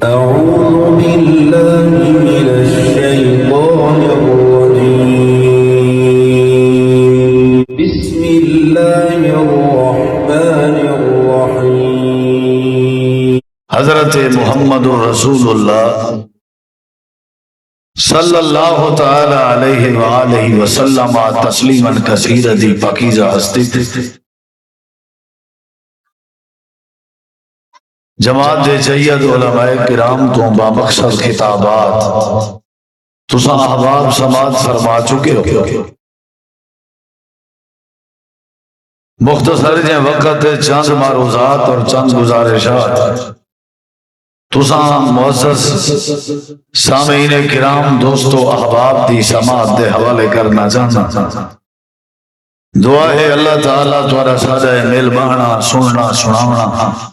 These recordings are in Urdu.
أعوذ بالله من الشيطان الرجيم بسم الله الرحمن الرحيم حضرت محمد رسول اللہ صلی اللہ تعالی علیہ وآلہ وسلم تسلیما کثیرا دی پاکیزہ ہستی تھی جماعت دے جید علماء کرام تو بامقصد خطابات تساں احباب سماعت فرما چکے ہو مختصر جے وقت چند معروضات اور چند گزارشات تساں معزز سامعین کرام دوستو احباب دی سماعت دے حوالے کرنا چاہنا دعا ہے اللہ تعالیٰ تمہارا سادہ میل بانا سننا سناونا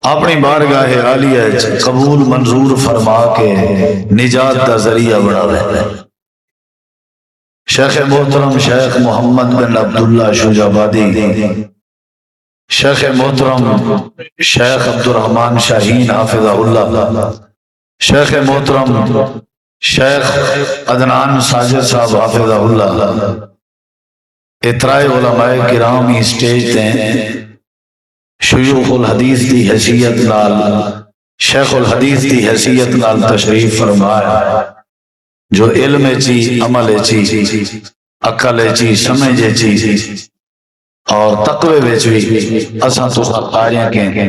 اپنی بارگاہ عالیہ قبول منظور فرما کے نجات دا ذریعہ بڑھاوے شیخ محترم شیخ محمد بن عبداللہ شجابادی شیخ محترم شیخ عبدالرحمن شاہین حافظہ اللہ شیخ محترم شیخ عدنان ساجد صاحب حافظہ اللہ اترائے علماء کرامی سٹیج دیں شیوخ الحدیث دی حیثیت نال شیخ الحدیث دی حیثیت نال تشریف فرمایا جو علم چی عمل چی عقل چی سمجھ چی اور تقوی وچوی اساں تو قاریاں کے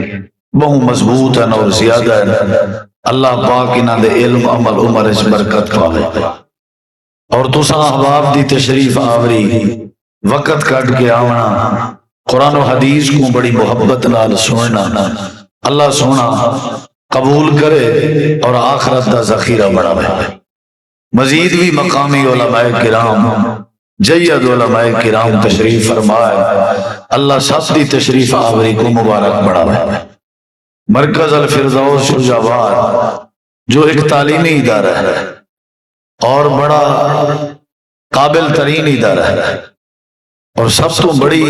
بہو مضبوط ہیں اور زیادہ ہیں اللہ پاک انہاں دے علم عمل عمر اس برکت پاوے اور تساں احباب دی تشریف آوری وقت کٹ کے آونا قرآن و حدیث کو بڑی محبت نال سننا اللہ سونا قبول کرے اور آخرت دا ذخیرہ بڑھاوے مزید بھی مقامی علماء کرام جید علماء کرام تشریف فرمائے اللہ سب دی تشریف آوری کو مبارک بڑھاوے مرکز الفردوس شجاباد جو ایک تعلیمی ادارہ ہے اور بڑا قابل ترین ادارہ ہے اور سب تو بڑی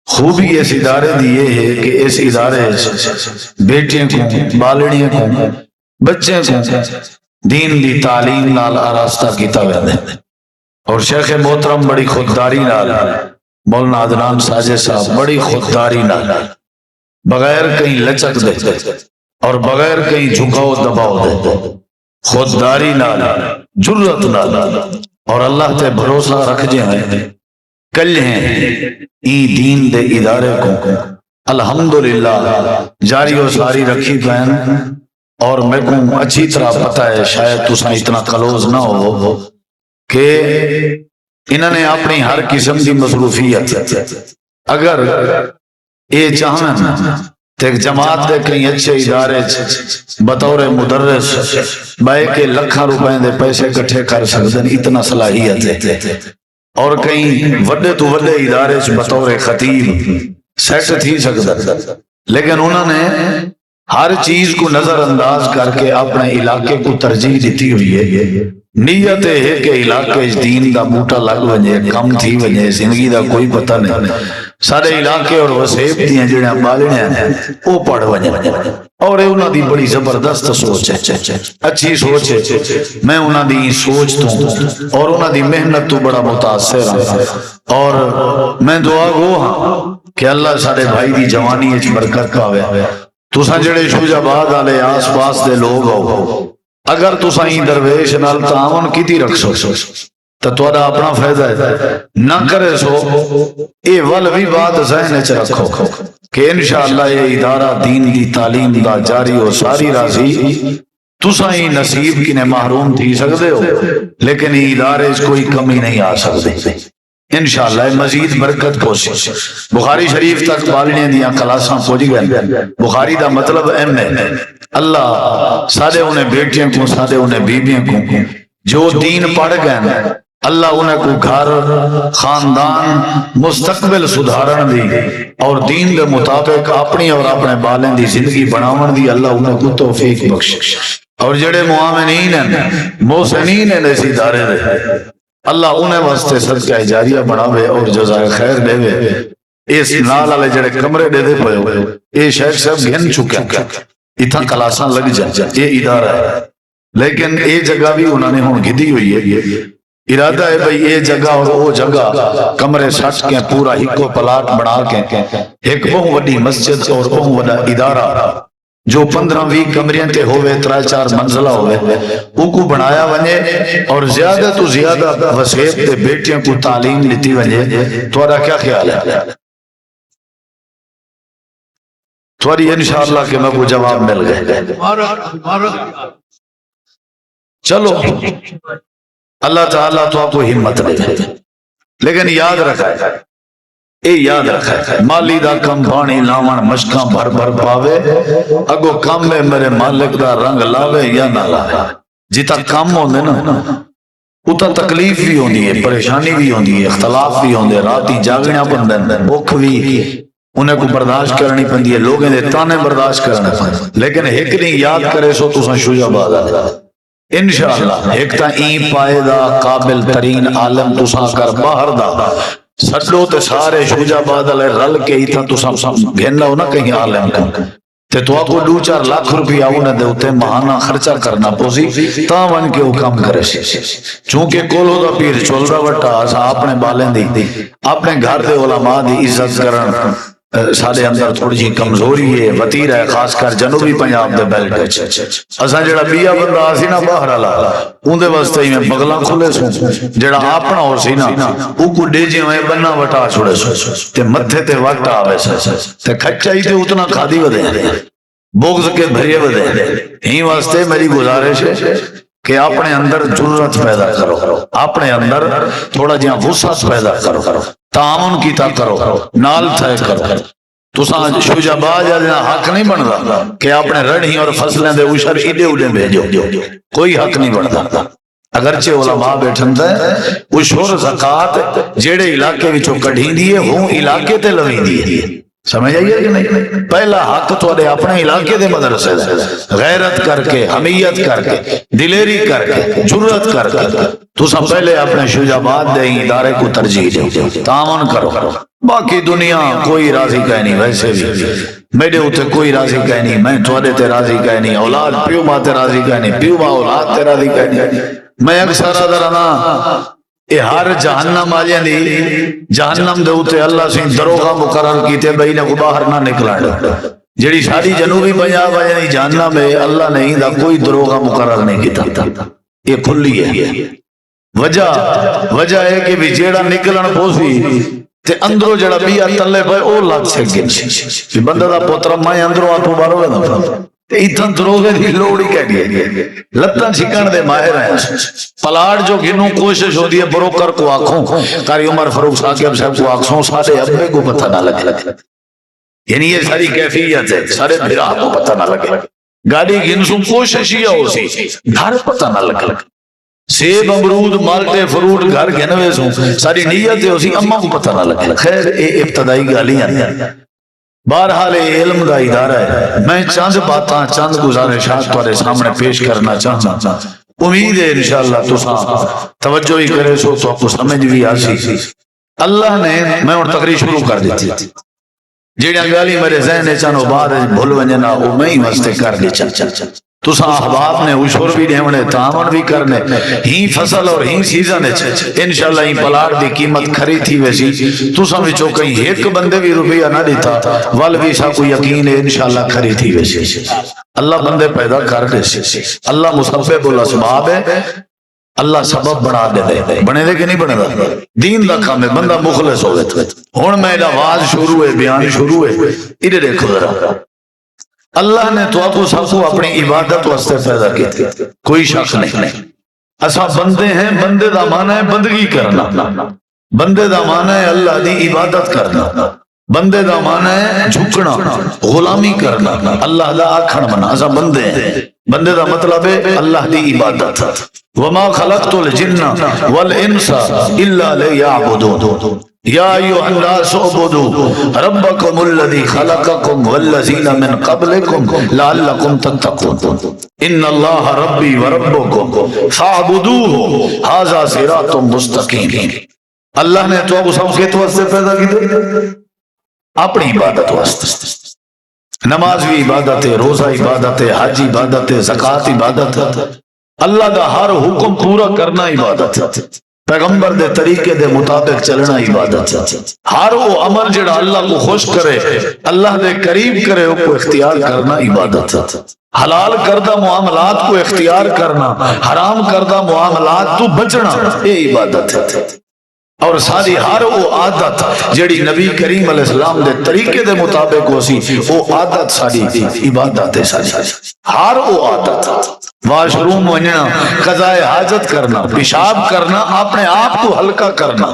خوبی اس ادارے دی یہ ہے کہ اس ادارے بیٹیاں کو بالڑیاں کو بچے کو دین دی تعلیم نال آراستہ کیتا ویندے اور شیخ محترم بڑی خودداری نال مولانا عدنان ساجد صاحب بڑی خودداری نال بغیر کہیں لچک دے اور بغیر کہیں جھکاؤ دباؤ دے خودداری نال جرت نال اور اللہ تے بھروسہ رکھ جائیں کل ہیں ای دین دے ادارے کو الحمدللہ جاری و ساری رکھی بہن اور میں کو اچھی طرح پتہ ہے شاید تساں اتنا کلوز نہ ہو کہ انہوں نے اپنی ہر قسم دی مصروفیت اگر یہ چاہیں تو جماعت دے کہیں اچھے ادارے بطور مدرس بائے کے لکھاں روپے دے پیسے کٹھے کر سکتے اتنا صلاحیت ہے اور کہیں وڈے تو وڈے ادارے بطور خطیب سیٹ تھی سکتا لیکن انہوں نے ہر چیز کو نظر انداز کر کے اپنے علاقے کو ترجیح دیتی ہوئی ہے نیت ہے کہ علاقے دین دا بوٹا لگ وجے کم تھی وجے زندگی دا کوئی پتہ نہیں سارے علاقے اور وسیب دیاں جڑیاں بالنے ہیں وہ پڑھ وجے اور انہاں دی بڑی زبردست سوچ ہے اچھی سوچ ہے میں انہاں دی سوچ تو اور انہاں دی محنت تو بڑا متاثر ہوں اور میں دعا گو ہاں کہ اللہ سارے بھائی دی جوانی وچ برکت پاوے تساں جڑے شجاباد والے آس پاس دے لوگ ہو اگر تساں ہی درویش نال تعاون کیتی رکھ سو تو تہاڈا اپنا فائدہ ہے نہ کرے سو اے ول بھی بات ذہن وچ رکھو کہ انشاءاللہ یہ ادارہ دین دی تعلیم دا جاری و ساری راضی تساں ہی نصیب کنے محروم تھی سکدے ہو لیکن یہ ادارے اس کوئی کمی نہیں آ سکتی انشاءاللہ مزید برکت پہنچے بخاری شریف تک بالنے دیاں کلاساں پہنچ گئے بخاری دا مطلب ایم ہے اللہ سادے انہیں بیٹیاں کو سادے انہیں بیبیاں کو جو دین پڑھ گئے اللہ انہیں کو گھر خاندان مستقبل سدھارن دی اور دین دے مطابق اپنی اور اپنے بالیں دی زندگی بناون دی اللہ انہیں کو توفیق بخش اور جڑے معامنین ہیں محسنین ہیں اسی دارے دے اللہ انہیں واسطے صدقہ جاریہ بناوے اور جزائے خیر دے اس نال والے جڑے کمرے دے پے ہوئے اے شیخ صاحب گھن چکے اتنا کلاساں لگ جائیں، یہ ادارہ ہے، لیکن یہ جگہ بھی انہوں نے ہوں گدی ہوئی ہے، ارادہ ہے بھئی یہ جگہ اور وہ جگہ کمرے سٹ کے پورا ہکو پلاٹ بنا کے ایک بہت وڈی مسجد اور بہت وڈا ادارہ جو 15-20 کمریاں تے ہوئے 3-4 منزلہ ہوئے وہ کو بنایا ونجے اور زیادہ تو زیادہ وسیب تے بیٹیاں کو تعلیم لیتی ونجے، تمہارا کیا خیال ہے؟ تمہاری انشاءاللہ کہ میں کو جواب مل گئے. چلو اللہ تعالیٰ تو آپ کو ہمت دے دے، لیکن یاد رکھا ہے، اے یاد رکھا ہے، مالی دا کم بانی لاون مشکاں بھر بھر پاوے، اگو کم میں میرے مالک دا رنگ لاوے یا نہ لاوے. جتا کم ہوندے نا اتا تکلیف بھی ہوندی ہے، پریشانی بھی ہوندی ہے، اختلاف بھی ہوندے، راتی جاگنیاں پندے، بھوک بھی انہیں کو برداشت کرنی پندی ہے، لوگیں دے تانے برداشت کرنے پندے، لیکن ایک نہیں یاد کرے سو تو سن شجاع باد آ انشاءاللہ. ایک تا این پائے دا قابل ترین عالم تساں کر باہر دا سڈو تے سارے شجاع باد علیہ رل کے ہی تھا تساں گھننا ہو نا کہیں عالم کا تے تو آپ کو 2-4 لاکھ روپیہ انہیں دے ہوتے ماہانہ خرچہ کرنا پوسی تا ون کے وہ کام کرے سی. چونکہ کولو دا پیر چولدا وٹا اسا اپنے بالیں دی اپنے گھر دے علماء دی عزت کرن سارے اندر تھوڑی جی کمزوری ہے، وطیر ہے، خاص کر جنوبی پنجاب دے بیلٹ وچ. اساں جڑا بیا بندہ آسی نا باہر والا اون دے واسطے ہی میں بغلاں کھلے سو، جڑا اپنا ہو سی نا او کو ڈیجے میں بننا وٹا چھوڑے سو تے متھے تے وٹ آوے سو تے کھچائی تے اتنا کھادی ودے بغض کے بھریے ودے. ہی واسطے میری گزارش ہے کہ اپنے اندر جرت پیدا کرو، اپنے اندر تھوڑا جہاں وسعت پیدا کرو، تعاون کیتا کرو، نال تھے کرو. تساں شجاع باز جہاں حق نہیں بنتا کہ اپنے رڑھی اور فصلیں دے اشر ایڈے اڈے بھیجو، کوئی حق نہیں بنتا. اگرچہ علماء بیٹھن دے اشور زکات جیڑے علاقے وچوں کڈھی دیے ہوں علاقے تے لویں دیے، سمجھ آئیے کہ نہیں؟ پہلا حق تھوڑے اپنے علاقے دے مدرسے دے غیرت کر کے، حمیت کر کے، دلیری کر کے، جرت کر کے تو سب پہلے اپنے شجاع باد دے ادارے کو ترجیح دو، تعاون کرو. باقی دنیا کوئی راضی کہہ نہیں، ویسے بھی میرے ہوتے کوئی راضی کہہ نہیں، میں تھوڑے تے راضی کہہ نہیں، اولاد پیو ماں تے راضی کہہ نہیں، پیو ماں اولاد تے راضی کہہ نہیں. میں اکثر ادرانا اے ہر جہنم آجیں دی جہنم دے ہوتے اللہ سے دروغہ مقرر کیتے بھئی نے کو باہر نہ نکلا دے. جڑی ساری جنوبی پنجاب آجیں جہنم میں اللہ نے ہی دا کوئی دروغہ مقرر نہیں کیتا، یہ کھلی ہے. وجہ ہے کہ بھی جیڑا نکلن پوسی تے اندروں جڑا بیا تلے پہ او لگ سکن سی بندہ دا پوترہ مائیں اندروں آتوں بارو ہے نا تے اتن دروغے دی لوڑی کہہ گئے لتن چھکن دے ماہر ہیں. پلاٹ جو گنوں کوشش ہو دی ہے بروکر کو آنکھوں کاری عمر فروخ صاحب کو آنکھوں سارے ابے کو پتہ نہ لگے، یعنی یہ ساری کیفیت ہے، سارے بھرا کو پتہ نہ لگے. گاڑی گنسوں کوشش ہی ہو سی گھر پتہ نہ لگے، سیب امرود مالٹے فروٹ گھر گھنوے سوں ساری نیت ہے اسی اماں کو پتہ نہ لگے. خیر اے ابتدائی گالیاں بہرحال علم دا ادارہ ہے. میں چند باتاں چند گزارشات تمہارے سامنے پیش کرنا چاہتا، امید ہے انشاءاللہ تساں توجہ ہی کرے سو تو آپ کو سمجھ بھی آسی. اللہ نے میں اور تقریر شروع کر دیتی جیڑیاں گالی میرے ذہن چانو بعد بھول ونجنا وہ میں ہی واسطے کر دی چل تساں احباب نے اشور بھی دیونے تعاون بھی کرنے ہی فصل اور ہی سیزن انشاءاللہ ہی پلاٹ دی قیمت کھری تھی ویسی تساں وچوں کہیں ایک بندے بھی روپیہ نہ دیتا والوی سا کو یقین ہے انشاءاللہ کھری تھی ویسی. اللہ بندے پیدا کر دے سی، اللہ مسبب الاسباب ہے، اللہ سبب بنا دے بنے دے کہ نہیں بنے دا دین دا کام ہے. بندہ مخلص ہوئے ہن میں آواز شروع ہے بیان شروع ہے ادھر دیکھو ذرا. اللہ نے تو آپ کو سب کو اپنی عبادت واسطے پیدا کیا، کوئی شک نہیں. اسا بندے ہیں، بندے دا معنی ہے بندگی کرنا، بندے دا معنی ہے اللہ دی عبادت کرنا، بندے دا معنی ہے جھکنا غلامی کرنا، اللہ دا آکھن بنا. اسا بندے ہیں، بندے دا مطلب ہے اللہ دی عبادت. وما خلقت الجن والانس الا ليعبدون یا ایوہ الناس اعبدوا ربکم الذی خلقکم والذین من قبلکم لعلکم تتقون ان اللہ ربی وربکم فاعبدوہ ھذا صراط مستقیم. اللہ نے تو اب سب کے واسطے پیدا کی اپنی عبادت واسطے. نماز بھی عبادت ہے، روزہ عبادت ہے، حج عبادت ہے، زکات عبادت ہے، اللہ دا ہر حکم پورا کرنا عبادت ہے، پیغمبر دے طریقے دے مطابق چلنا عبادت ہے، ہر وہ عمل جڑا اللہ کو خوش کرے، اللہ دے قریب کرے، وہ کو اختیار کرنا عبادت ہے، حلال کردہ معاملات کو اختیار کرنا، حرام کردہ معاملات تو بچنا، یہ عبادت ہے۔ اور ساری ہر وہ عادت جڑی نبی کریم علیہ السلام دے طریقے دے مطابق ہو سی، وہ عادت ساری عبادت ہے، ساری ہر وہ عادت، واش روم ونجنا، قضاء حاجت کرنا، پیشاب کرنا، اپنے آپ کو ہلکا کرنا،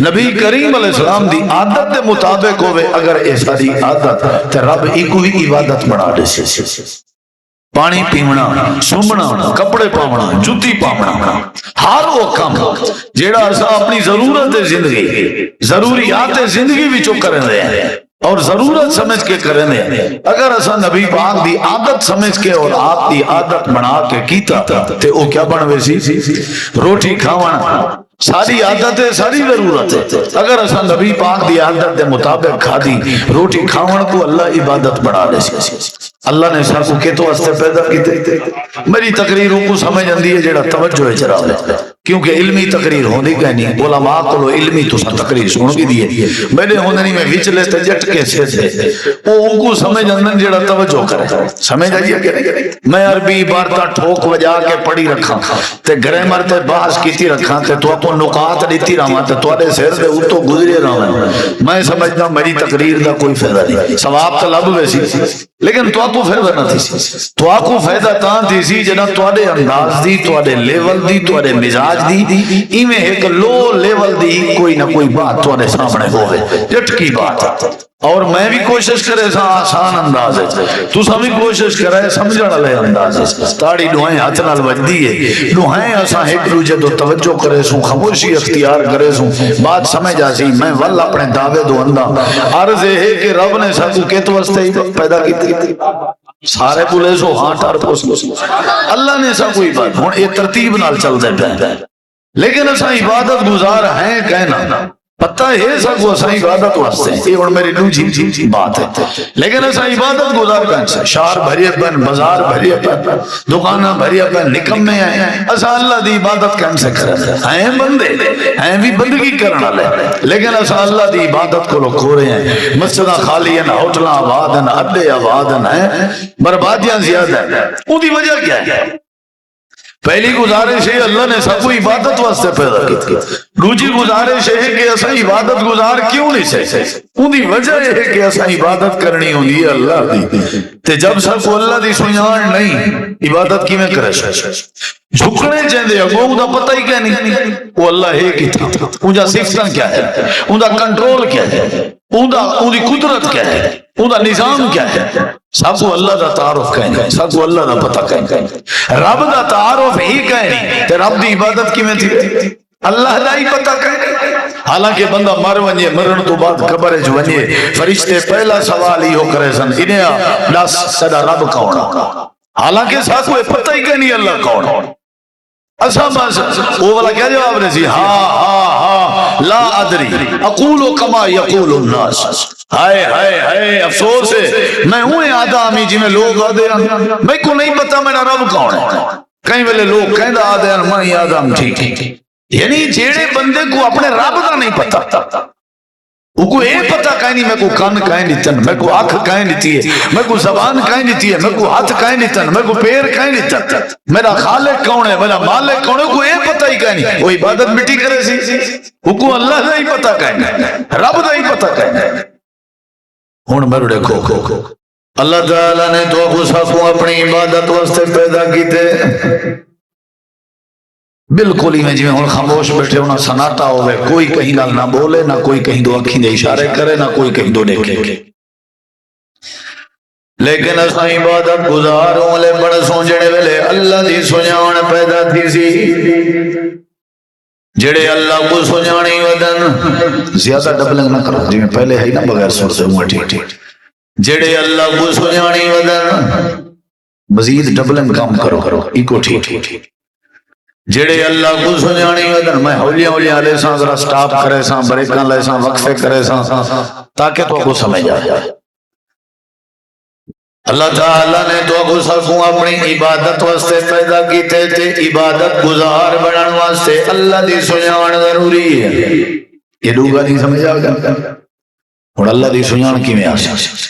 نبی کریم علیہ السلام دی عادت دے مطابق ہوئے اگر یہ ساری عادت تے رب ایک ہی عبادت بنا دے سی۔ پانی پیونا، سومنا، کپڑے پاونا، جوتی پاونا، ہر وہ کام جیڑا اسا اپنی ضرورت زندگی، ضروریات زندگی وچوں کرن دے ہیں اور ضرورت سمجھ کے کرن دے ہیں، اگر اسا نبی پاک دی عادت سمجھ کے اور آپ دی عادت بنا کے کیتا تے او کیا بنوے سی؟ روٹی کھاونا ساری عادت ہے، ساری ضرورت ہے، اگر اسا نبی پاک دی عادت دے مطابق کھا دی روٹی کھاون کو اللہ عبادت بنا دے سی۔ اللہ نے سب کو کتوں واسطے پیدا کیتے؟ میری تقریروں کو سمجھ آندی ہے جڑا توجہ چرا ہے، کیونکہ علمی تقریر ہوندی کہ نہیں، علماء کو علمی تو تقریر سن بھی دیے، میرے ہوندے نہیں میں وچلے تے جٹ کے سے او ان کو سمجھ آندن جڑا توجہ کرے، سمجھ آئی کہ نہیں؟ میں عربی عبارت ٹھوک وجا کے پڑھی رکھاں تے گرامر تے بحث کیتی رکھاں تے تو کو نکات دیتی رہاں تے تواڈے سر دے اوتوں گزرے رہاں، میں سمجھدا میری تقریر دا کوئی فائدہ نہیں، ثواب تے لب ویسی لیکن تو کو فائدہ نہ تھی سی، تو کو فائدہ تاں تھی سی جنا تواڈے انداز دی، تواڈے لیول دی، تواڈے مزاج دی ایویں ایک لو لیول دی کوئی نہ کوئی بات تواڈے سامنے ہوے، جٹکی بات، اور میں بھی کوشش کرے سا آسان انداز ہے، تو سب بھی کوشش کرے سمجھن والے انداز ہے، تاڑی دعائیں ہاتھ نال وجدی ہے، دعائیں اساں ایک دوجے تو توجہ کرے سوں، خاموشی اختیار کرے سوں، بات سمجھ آ سی، میں ول اپنے دعوے دو اندا عرض ہے کہ رب نے سب کو کت واسطے پیدا کیتی، سارے بولے سو ہاں ٹر پوس اللہ نے سب کوئی بات ہن یہ ترتیب نال چل دے پے، لیکن اساں عبادت گزار ہیں کہنا پتہ ہے سب کو اساں عبادت واسطے، یہ ہن میری دوسری بات ہے، لیکن اساں عبادت گزار کہیں شہر بھریے پن، بازار بھریے پن، دکاناں بھریے پن، نکمے ہیں، اساں اللہ دی عبادت کہیں سے کریں ہیں، بندے ہیں بھی بندگی کرن والے، لیکن اساں اللہ دی عبادت کو کھو رہے ہیں، مسجداں خالی ہیں، ہوٹلاں آباد ہیں، اڈے آباد ہیں، بربادیاں زیادہ ہیں، ان دی وجہ کیا ہے؟ پہلی گزارش ہے اللہ نے سب کو عبادت واسطے پیدا کی، دوسری گزارش ہے کہ اساں عبادت گزار کیوں نہیں سکتے، ان دی وجہ یہ ہے کہ اساں عبادت کرنی ہوندی ہے اللہ دی، تے جب سب کو اللہ دی سنجان نہیں عبادت کیویں کرے، جھکنے چاہندے اگوں دا پتہ ہی کیا نہیں، وہ اللہ ہے کتنا، ان دا صفتاں کیا ہے، ان دا کنٹرول کیا ہے، ان دی قدرت کیا ہے، ان دا نظام کیا ہے، سب کو اللہ دا تعارف کہیں، سب کو اللہ دا پتہ کہیں، رب دا تعارف ہی کہیں تے رب دی عبادت کی میں تھی، اللہ دا ہی پتہ کہیں، حالانکہ بندہ مر ونجے، مرن تو بعد قبر جو ونجے، فرشتے پہلا سوال ہی ہو کرے سن انہیں دس سدا رب کون، حالانکہ سب کو پتہ ہی کہیں اللہ کون، اصلا بس وہ والا کیا جواب رہے سی، ہاں لا ادری اقول کما یقول الناس، ہائے ہائے ہائے افسوس ہے میں ہوں آدمی جی میں لوگ آدھے میں کو نہیں پتا میرا رب کون ہے، کئی ویلے لوگ کہندہ آدھے میں آدم ٹھیک ہے، یعنی جیڑے بندے کو اپنے رب کا نہیں پتا، وہ کو یہ پتا کہیں نہیں، میں کو کان کہیں نیتن، میں کو آنکھ کہیں نیتی ہے، میں کو زبان کہیں نیتی ہے، میں کو ہاتھ کہیں نیتن، میں کو پیر کہیں نیتن، میرا خالق کون ہے، میرا مالک کون ہے، وہ کو یہ پتا ہی کہیں نہیں، وہ عبادت مٹی کرے سی، وہ کو اللہ دا ہی پتا کہیں نہیں، رب دا ہی پتا کہیں نہیں۔ ہون میں دیکھو اللہ تعالیٰ نے تو کو سب کو اپنی عبادت واسطے پیدا کیتے، بالکل ہی میں جی میں خاموش بیٹھے ہونا سناٹا ہوئے، کوئی کہیں نال نہ بولے، نہ کوئی کہیں دو اکھیں دے اشارے کرے، نہ کوئی کہیں دو دیکھے، لیکن اساں عبادت گزار والے بڑے سوچنے ویلے اللہ دی سنجان پیدا تھی سی، جڑے اللہ کو سنجانی ودن، زیادہ ڈبلنگ نہ کرو جی میں پہلے ہے نا بغیر سر سے ہوں ٹھیک ٹھیک، جڑے اللہ کو سنجانی ودن مزید ڈبلنگ کام کرو ایکو ٹھیک ٹھیک، جڑے اللہ کو سنجانی ودن، میں ہولیاں ہولیاں لے ساں ذرا سٹاپ کرے ساں، بریکاں لے ساں، وقفے کرے ساں تاکہ تو کو سمجھ آ جائے، اللہ تعالیٰ نے تو کو سکوں اپنی عبادت واسطے پیدا کیتے تے عبادت گزار بنن واسطے اللہ دی سنجان ضروری ہے. یہ دوگا نہیں سمجھ آ گیا. ہن اللہ دی سنجان کیویں آ سکتی؟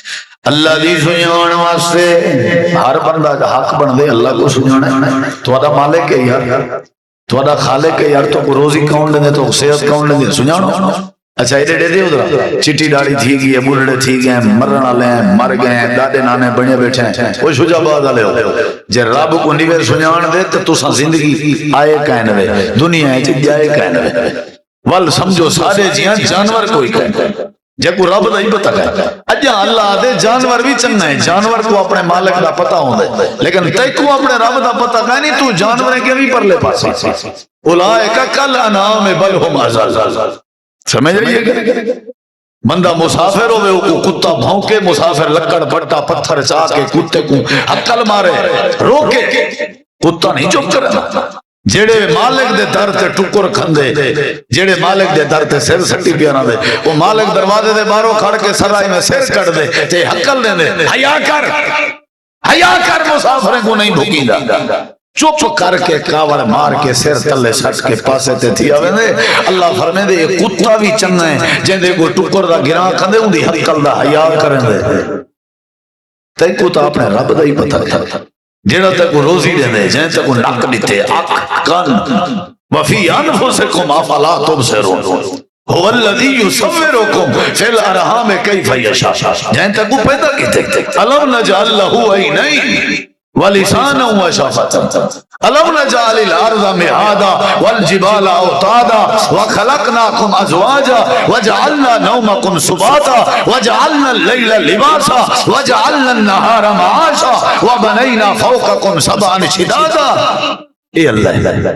اللہ دی سنجان واسطے ہر بندہ دا حق بن دے اللہ کو سنجانا. تہاڈا مالک ہے یار، تہاڈا خالق ہے یار. تو کو روزی کون دے تو صحت کون دے سنجانا. اچھا ایڈے ڈے دے ادھر چٹی ڈاڑی تھی گئی ہے، بڑھڑے تھی گئے، مرن والے ہیں، مر گئے ہیں، دادے نانے بنے بیٹھے ہیں. وہ شجا باد والے ہو جے رب کو نہیں سنجان دے تو تساں زندگی آئے کہن وے دنیا وچ جائے کہن وے ول سمجھو سارے جیاں جانور کوئی کہن جے کو رب دا ہی پتہ ہے. اجا اللہ دے جانور بھی چنگا ہے، جانور کو اپنے مالک دا پتہ ہوندا ہے، لیکن تے کو اپنے رب دا پتہ ہے نہیں. تو جانور کے بھی پرلے پاسے اولئک کل انعام بل هم اضل. سمجھ رہی ہے؟ بندہ مسافر ہوئے وہ کتا بھونکے، مسافر لکڑ بٹا پتھر چاہ کے کتے کو حقل مارے روکے، کتا نہیں چپ کرنا. جیڑے مالک دے در تے ٹکر کھندے، جیڑے مالک دے در تے سر سٹی پیانا دے، وہ مالک دروازے دے باہروں کھڑ کے سرائی میں سر کٹ دے تے حقل دے دے. حیا کر مسافریں کو نہیں بھوکی دا. چپ کر کے کاوڑ مار کے سر تلے سٹ کے پاسے تے تھی آوے دے. اللہ فرمے دے یہ کتا بھی چنگا ہے جن دے کو ٹکر دا گراں کھندے ان دی حقل دا حیا کرن دے. تے کتا اپنے رب دا ہی پتہ تھا جیڑا تے کو روزی دے دے، جن تے کو نک دیتے اک کن وفی انفسکم افلا تبصرون هو الذی یصورکم فی الارحام کیف یشاء. جن تے کو پیدا کیتے الم نجعل له عینین ولسانا وشفتین الم نجعل الارض مہادا والجبال اوتادا وخلقناکم ازواجا وجعلنا نومکم سباتا وجعلنا اللیل لباسا وجعلنا النہار معاشا وبنینا فوقکم سبعا شدادا. اے اللہ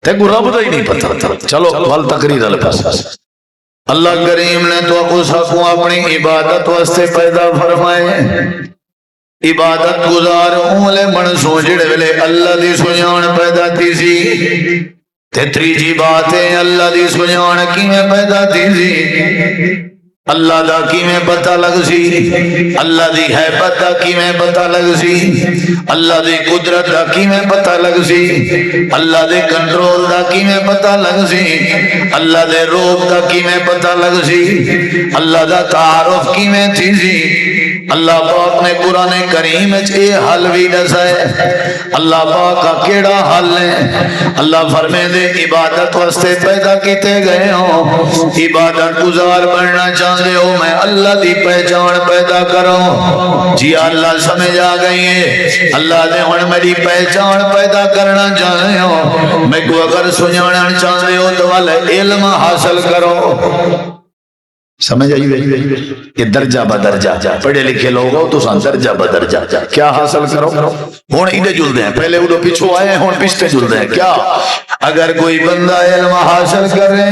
تے کو رب دا ہی نہیں پتہ. چلو وال تقریر الفاظ. اللہ کریم نے تو کو سکوں اپنی عبادت واسطے پیدا فرمائے. عبادت گزار اولے منسو جڑے ویلے اللہ دی سنجان پیدا تھی سی. تے تریجی بات ہے اللہ دی سنجان کیویں پیدا تھی سی. اللہ دا کیویں پتہ لگ سی، اللہ دی حیبت دا کیویں پتہ لگ سی، اللہ دی قدرت دا کیویں پتہ لگ سی، اللہ دے کنٹرول دا کیویں پتہ لگ سی، اللہ دے روب دا کیویں پتہ لگ سی، اللہ دا تعارف کیویں تھی سی. اللہ پاک نے قرآن کریم اے حل بھی دسا ہے. اللہ پاک کا کیڑا حل ہے؟ اللہ فرمے دے عبادت واسطے پیدا کیتے گئے ہو. عبادت گزار بننا چاہتے ہو میں اللہ دی پہچان پیدا کروں. جی اللہ سمجھ آ گئی ہے. اللہ نے ہن میری پہچان پیدا کرنا چاہتے ہو. میں کو اگر سنجانا چاہتے ہو تو والے علم حاصل کرو. سمجھ آئی کہ درجہ بدرجہ پڑھے لکھے لوگ ہو تو سان درجہ بدرجہ کیا حاصل کرو. ہون ایڈے جل دے ہیں، پہلے وہ پیچھو آئے ہیں، ہون پچھتے جل دے ہیں. کیا اگر کوئی بندہ علم حاصل کرے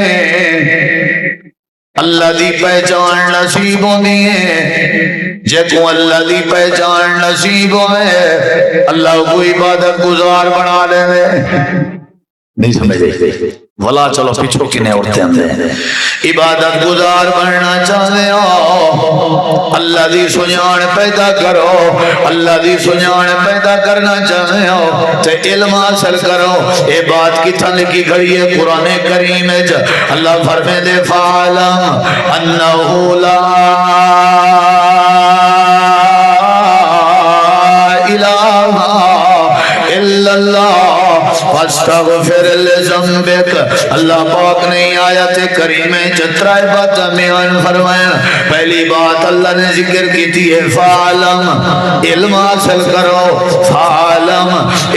اللہ دی پہچان نصیب ہوندی ہے. جے کو اللہ دی پہچان نصیب ہوئے اللہ کو عبادت گزار بنا لے. نہیں سمجھ رہے ولا چلو پیچھو کنے اڑتے ہیں. عبادت گزار بننا چاہتے ہو اللہ دی سنجان پیدا کرو. اللہ دی سنجان پیدا کرنا چاہتے ہو تے علم حاصل کرو. اے بات کتھا لکھی گئی ہے قرآن کریم وچ. اللہ فرمے دے فعلم انہ لا الہ الا اللہ فاستغفر لذنبک. اللہ پاک نے آیت کریمہ چترائے بات بیان فرمایا. پہلی بات اللہ نے ذکر کی تھی فعلم علم حاصل کرو. فعلم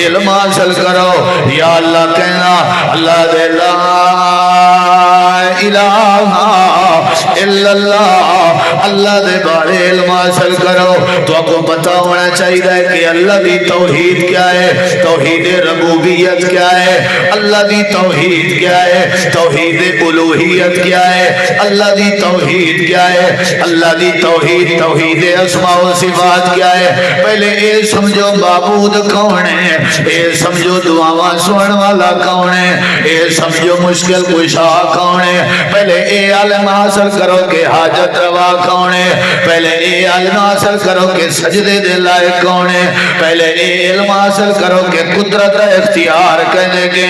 علم حاصل کرو. یا اللہ کہنا اللہ دے لا الہ الا اللہ اللہ دے بارے علم حاصل کرو. تو آپ کو پتہ ہونا چاہیے کہ اللہ دی توحید کیا ہے، توحید ربوبیت کیا ہے، اللہ دی توحید کیا ہے، توحید الوہیت کیا ہے، اللہ دی توحید کیا ہے، اللہ دی توحید توحید اسماء و صفات کیا ہے. پہلے اے سمجھو معبود کون ہے، اے سمجھو دعاواں سنن والا کون ہے، اے سمجھو مشکل کشا کون ہے. پہلے اے علم حاصل کر کرو کہ حاجت روا کون ہے، پہلے اے علم حاصل کرو کہ سجدے دے لائق کون ہے، پہلے اے علم حاصل کرو کہ قدرت اختیار کہنے کے،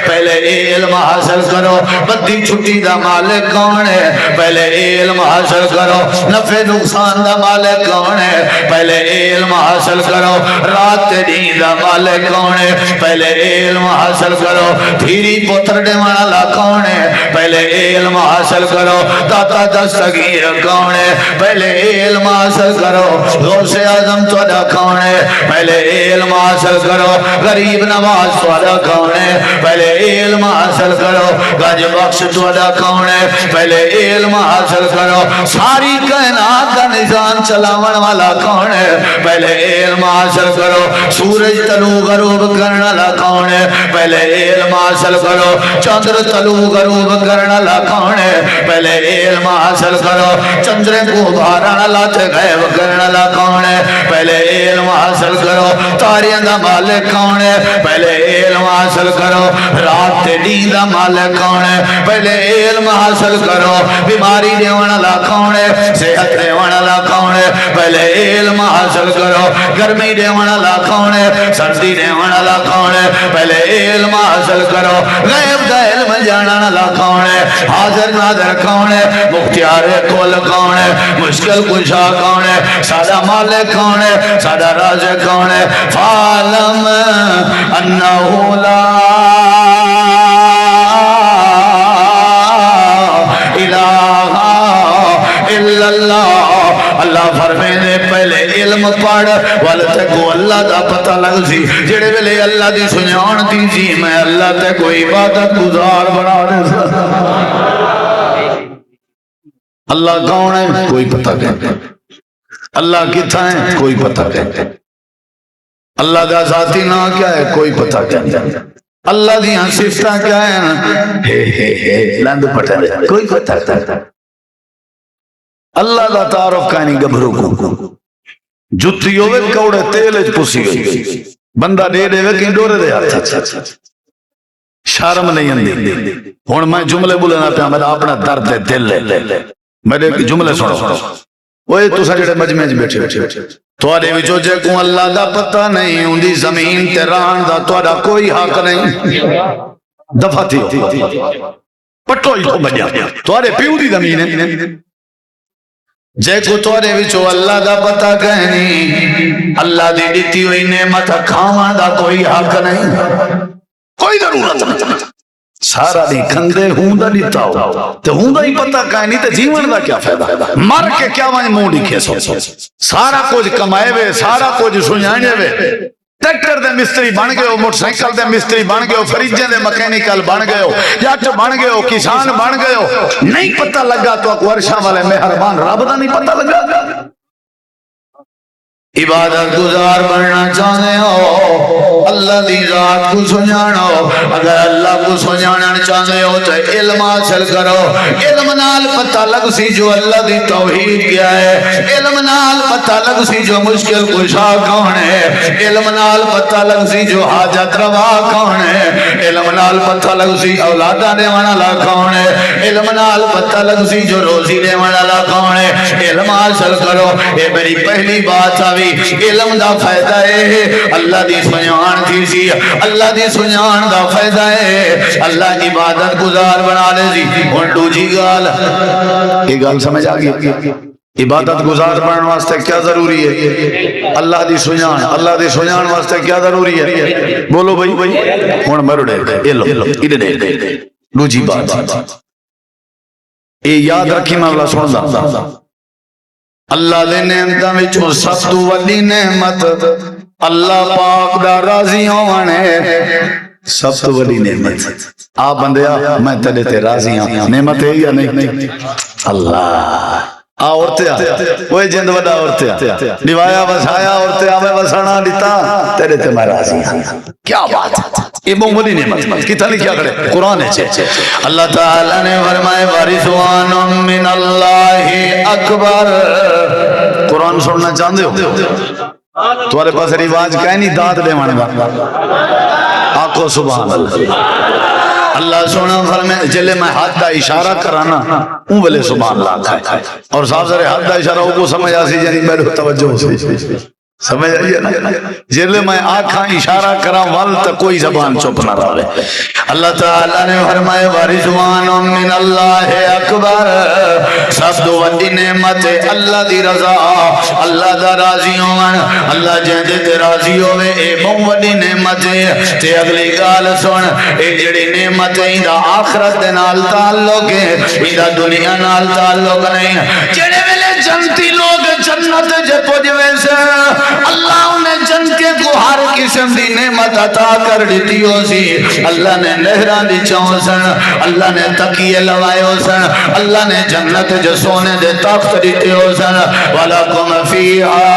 پہلے اے علم حاصل کرو بدی چھٹی دا مالک کون ہے، پہلے اے علم حاصل کرو نفع نقصان دا مالک کون ہے، پہلے اے علم حاصل کرو رات دین دا مالک کون ہے، پہلے اے علم حاصل کرو دھیری پتر دے والا کون ہے، پہلے اے علم حاصل کرو داتا دستگیر کون ہے، پہلے اے علم حاصل کرو غوث اعظم تھوڑا کون ہے، پہلے اے علم حاصل کرو غریب نواز تھوڑا کون ہے، پہلے اے علم حاصل کرو گنج بخش تھوڑا کون ہے، پہلے اے علم حاصل کرو ساری کائنات کا نظام چلاون والا کون ہے، پہلے اے علم حاصل کرو سورج طلوع غروب کرنے والا کون ہے، پہلے اے علم حاصل کرو چندر طلوع غروب کرنے والا کون ہے، پہلے اے علم حاصل کرو چندرے کو بھارن والا تے غیب کرنے والا کون ہے، پہلے اے علم حاصل کرو تاریاں دا مالک کون ہے، پہلے اے علم حاصل کرو رات تے دین دا مالک کون ہے، پہلے اے علم حاصل کرو بیماری دیون والا کون ہے، صحت دیون والا کون ہے، پہلے اے علم حاصل کرو گرمی دیون والا کون ہے، سردی دیون والا کون ہے، پہلے اے علم حاصل کرو غیب دا علم جانن والا کون ہے، حاضر ناظر کون ہے، مختار کل کون ہے، مشکل کشا کون ہے، سادہ مالک کون ہے، سادہ رازق کون ہے، فعلم انہو لا الہ الا اللہ۔ اللہ فرمینے پہلے علم پڑھ والتے کو اللہ دا پتہ لگ سی، جڑے ویلے اللہ دی سنجان دی سی میں اللہ تے کوئی عبادت گزار بنا دے سا۔ اللہ کون ہے کوئی پتہ کہتے، اللہ کتھا ہے کوئی پتہ کہتے، اللہ دا ذاتی نام کیا ہے کوئی پتہ کہتے، اللہ دی صفتہ کیا ہے لند پٹھے کوئی پتہ کہتا، اللہ دا تعارف کہانی گبھرو کو جتی ہوئے کوڑے تیل اچ پسی ہوئی بندہ دے دے وے کہ ڈورے دے ہاتھ شرم نہیں اندی۔ ہن میں جملے بولنا پیا میرا اپنا درد ہے دل ہے، میرے جملے سنو اوئے تساں جڑے مجمع وچ بیٹھے تواڈے وچوں جے کو اللہ دا پتہ نہیں ہوندی زمین تے رہن دا تواڈا کوئی حق نہیں، دفع تھی پٹو ہی تو بجا تواڈے پیو دی زمین ہے، جے کو تواڈے وچوں اللہ دا پتہ کہنی اللہ دی دتی ہوئی نعمت کھاون دا کوئی حق نہیں، کوئی ضرورت نہیں، سارا دی کھندے ہوندا دیتا ہو تے ہوندا ہی پتہ کہنی تے جیون دا کیا فائدہ، مر کے کیا وائیں منہ لکھے سو سارا کچھ کمائے وے سارا کچھ سنجانے وے، ٹریکٹر دے مستری بن گئے ہو، موٹر سائیکل دے مستری بن گئے ہو، فریجیں دے مکینیکل بن گئے ہو، جٹ بن گئے ہو، کسان بن گئے ہو، نہیں پتہ لگا تو اکو عرشاں والے مہربان رب دا نہیں پتہ لگا۔ عبادت گزار بننا چاہتے ہو اللہ دی ذات کو سنجانو، اگر اللہ کو سنجانا چاہتے ہو تو علم حاصل کرو، علم نال پتہ لگ سی جو اللہ دی توحید کیا ہے، علم نال پتہ لگ سی جو مشکل کشا کون ہے، علم نال پتہ لگ سی جو حاجت روا کون ہے، علم نال پتہ لگ سی اولادہ دے والا کون ہے، علم نال پتہ لگ سی جو روزی دے والا کون ہے، علم حاصل کرو۔ اے میری پہلی بات آوی علم دا فائدہ ہے اللہ دی سنجان تھی سی، اللہ دی سنجان دا فائدہ ہے اللہ عبادت گزار بنا لے سی۔ اور دوجی گال یہ گال سمجھ آ گئی، عبادت گزار بننے واسطے کیا ضروری ہے اللہ دی سنجان، اللہ دی سنجان واسطے کیا ضروری ہے بولو بھائی ہن مرڑے علم ادھے دوجی بات یہ یاد رکھی میں اللہ سندا اللہ دے نعمتاں وچوں سب تو وڈی نعمت اللہ پاک دا راضی ہونا ہے، سب تو وڈی نعمت آ بندیا میں تیرے تے راضی ہوں، نعمت ہے یا نہیں اللہ آ عورتیا کوئی جند وڈا عورتیا نوایا وسایا عورتیا میں وسانا دیتا تیرے تے میں راضی ہوں، کیا بات ہے یہ بہت بڑی نعمت کتنا لکھیا کرے قرآن ہے۔ اللہ تعالیٰ نے فرمائے وارثوان من اللہ اکبر، قرآن سننا چاہتے ہو تمہارے پاس رواج کہیں نہیں داد دے مانے گا، آقو سبحان اللہ اللہ سونا فرمائے جلے میں ہاتھ دا اشارہ کرانا اون بلے سبحان اللہ کھائے اور صاحب ذرے ہاتھ دا اشارہ کو سمجھ آسی جانی میرے توجہ سے سمجھ آئیے نا جلے میں آنکھاں اشارہ کرا وال تک کوئی زبان چپ نہ رہے اللہ تعالیٰ نے فرمائے وارضوان من اللہ اکبر سب دو وڈی نعمت اللہ دی رضا اللہ دا راضی ہومن اللہ جہدے تے راضی ہوئے اے بہت وڈی نعمت تے اگلی گال سن اے جڑی نعمت دا آخرت دے نال تعلق ہے دا دنیا نال تعلق نہیں جڑے ویلے جنتی لوگ جنت جے پہنچے سے اللہ انہیں جنتے کو ہر قسم دی نعمت عطا کر دیتی ہو سی اللہ نے نہران دی چاہوں سن اللہ نے تقیے لوائے ہو سن اللہ نے جنت جو سونے دے تخت دیتے ہو سن وَلَكُمْ فِيهَا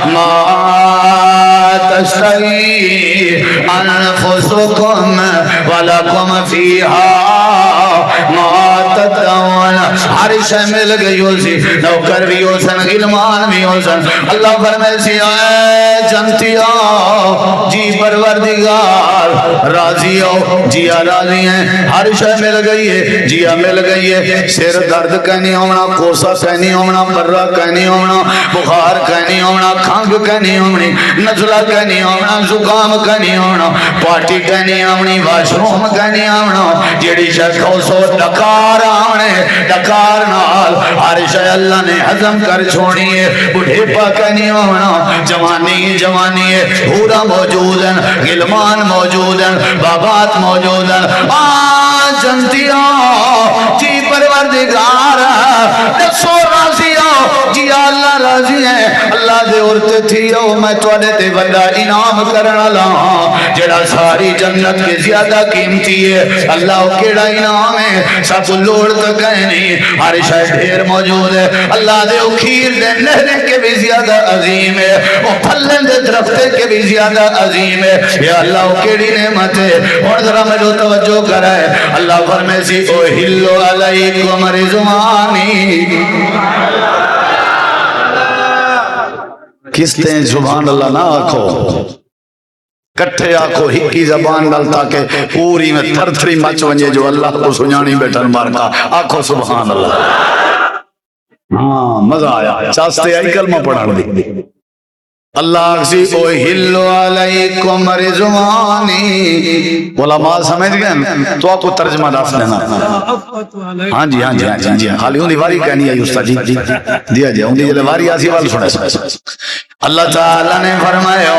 مَا تَشْتَهِي أَنفُسُكُمْ وَلَكُمْ فِيهَا مَا تَدَّعُونَ ہر شے مل گئی ہو سی نوکر بھی ہو سن غلمان بھی ہو سن اللہ فرمائے سی اے جنتیا جی پروردگار راضی ہو جیا راضی ہیں ہر شے مل گئی ہے جیا مل گئی ہے سر درد کہنی ہونا کوسا کہنی ہونا برہ کہنی ہونا بخار کہنی ہونا کھنگ کہنی ہونی نزلہ کہنی ہونا زکام کہنی ہونا پارٹی کہنی ہونی واشروم کہنی ہونا جیڑی شے کھوسو ڈکار آنے ڈکار نال ہر شے اللہ نے حضم کر چھوڑی ہے بڑھے پا کہنی ہونا جوانی جوانی ہے حورا موجود ہیں غلمان موجود ہیں بابات موجود ہیں جنتیا جی پروردگار دسو راضی ہو جی اللہ راضی ہے اللہ دے عورت تھی ہو میں توڑے تے بڑا انعام کرنا لاں جڑا ساری جنت کے زیادہ قیمتی ہے اللہ کیڑا انعام ہے سب لوڑ تو کہنی ہر شے ڈھیر موجود ہے اللہ دے کھیر دے نہریں کے بھی زیادہ عظیم ہے وہ پھلن دے درختے کے بھی زیادہ عظیم ہے یا اللہ کیڑی نعمت ہے اور ذرا میں جو توجہ کرائے اللہ فرمائے سی او ہلو علیکم رضوانی کس تے سبحان اللہ نہ آکھو کٹھے آکھو ہکی زبان ڈال تاکہ پوری میں تھر تھری مچ ونجے جو اللہ کو سنیانی بیٹھن مارکا آکھو سبحان اللہ ہاں مزہ آیا چاستے آئی کلمہ پڑھا دی اللہ سی اوہلو علیکم رضوانی علماء سمجھ گئے تو آپ کو ترجمہ داس دینا ہاں جی ہاں جی ہاں جی خالی ہوں دی واری کہنی ہے استاد جی دیا جائے ہوں دی جلے واری آسی وال سنے اللہ تعالیٰ نے فرمایا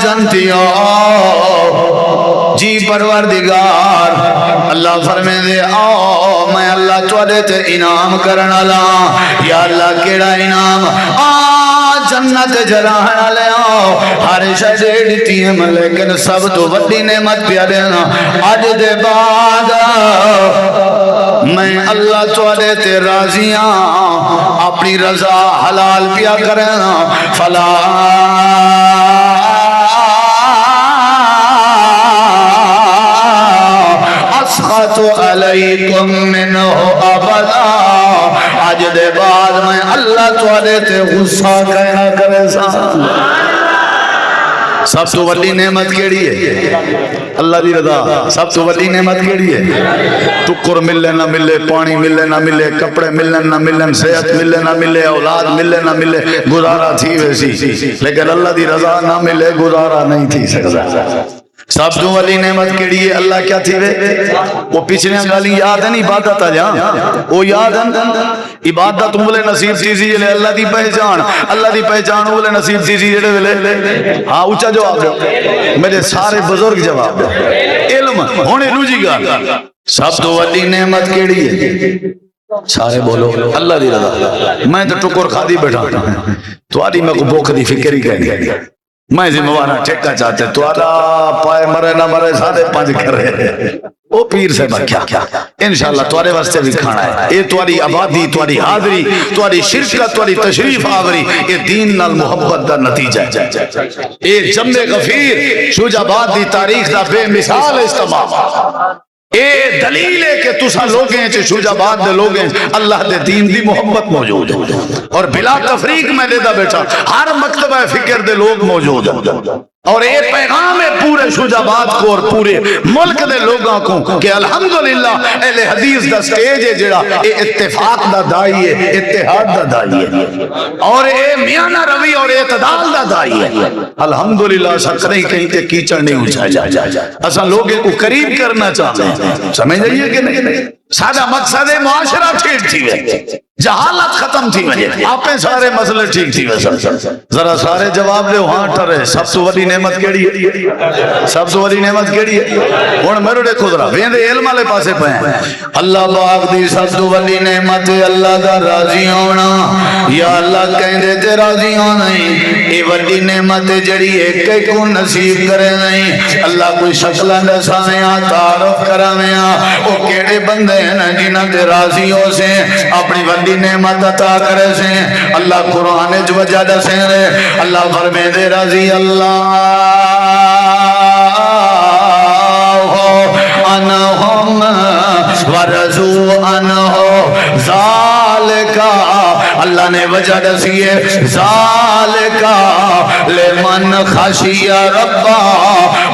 جنتیو جی پروردگار اللہ فرمائے دے آؤ میں اللہ توڑے تے انعام کرنا لا یا اللہ کیڑا انعام جنت جراہنا لے آؤ ہر شے دیتی ہیں لیکن سب تو وڈی نعمت پیا دینا آج دے بعد میں اللہ توڑے تے راضیاں اپنی رضا حلال پیا کرنا فلا اسخط علیکم منہ ابدا آج دے بعد میں اللہ توڑے تے غصہ کہنا کرے سا سب تو ولی نعمت کیڑی ہے اللہ دی رضا سب تو ولی نعمت کیڑی ہے ٹکر ملے نہ ملے پانی ملے نہ ملے کپڑے ملے نہ ملے صحت ملے نہ ملے اولاد ملے نہ ملے گزارا تھی ویسی لیکن اللہ دی رضا نہ ملے گزارا نہیں تھی سکتا سب تو ولی نعمت کیڑی ہے اللہ کیا تھی وے وہ پچھلے گالی یاد ہے نہیں عبادت آ جا وہ یاد ہے عبادت بولے نصیب تھی سی جلے اللہ دی پہچان اللہ دی پہچان بولے نصیب تھی سی جلے ویلے ہاں اونچا جواب دو میرے سارے بزرگ جواب دو علم ہونے روجی گا سب تو ولی نعمت کیڑی ہے سارے بولو اللہ دی رضا میں تو ٹکر کھا دی بیٹھا تو آدھی میں کو بوک دی فکر ہی کہنی میں ذمہ ٹھیکہ چاہتے تو آدھا پائے مرے نہ مرے سارے پانچ کر رہے ہیں وہ پیر سے کیا انشاءاللہ توارے واسطے بھی کھانا ہے یہ تواری آبادی تواری حاضری تواری شرکت تواری تشریف آوری یہ دین نال محبت دا نتیجہ ہے یہ جمع غفیر شوجاباد دی تاریخ دا بے مثال استعمال اے دلیل ہے کہ تسا لوگ ہیں شوجاباد دے لوگ ہیں اللہ دے دین دی محبت موجود ہے اور بلا تفریق میں دے دا بیٹھا ہر مکتبہ فکر دے لوگ موجود ہیں اور یہ پیغام ہے پورے شجابات کو اور پورے ملک دے لوگوں کو کہ الحمدللہ اہل حدیث دا سٹیج ہے جڑا اے اتفاق دا دائی ہے، اتحاد دا دائی ہے، اور اے میانہ روی اور اعتدال دا دائی ہے۔ الحمدللہ سکریں کہیں تے کیچڑ نہیں اچھا جا اساں لوگوں کو قریب کرنا چاہتے ہیں، سمجھ رہیے کہ نہیں؟ سادہ مقصد ہے معاشرہ ٹھیک تھی ہے، جہالت ختم تھی وجہ آپ پہ سارے مسئلے ٹھیک تھی وجہ ذرا سارے جواب دے ہاں ٹھرے سب سے بڑی نعمت کیڑی ہے؟ سب سے بڑی نعمت کیڑی ہے؟ ہن میرے دیکھو ذرا ویندے علم والے پاسے پے ہیں اللہ پاک دی سب سے بڑی نعمت ہے اللہ دا راضی ہونا، یا اللہ کہندے تے راضی ہونا نہیں، اے بڑی نعمت ہے جڑی ایک کو نصیب کرے نہیں۔ اللہ کوئی شکلاں دساویں تعارف کراویں او کیڑے بندے ہیں جنہاں تے راضی ہو سے اپنی بڑی نعمت عطا کرے سے۔ اللہ قرآن جو وجہ دسے رے اللہ فرمے دے رضی اللہ عنہم ورضوا عنہ ذالکا، اللہ نے وجہ دسی ہے ذالکا لمن خشی ربا۔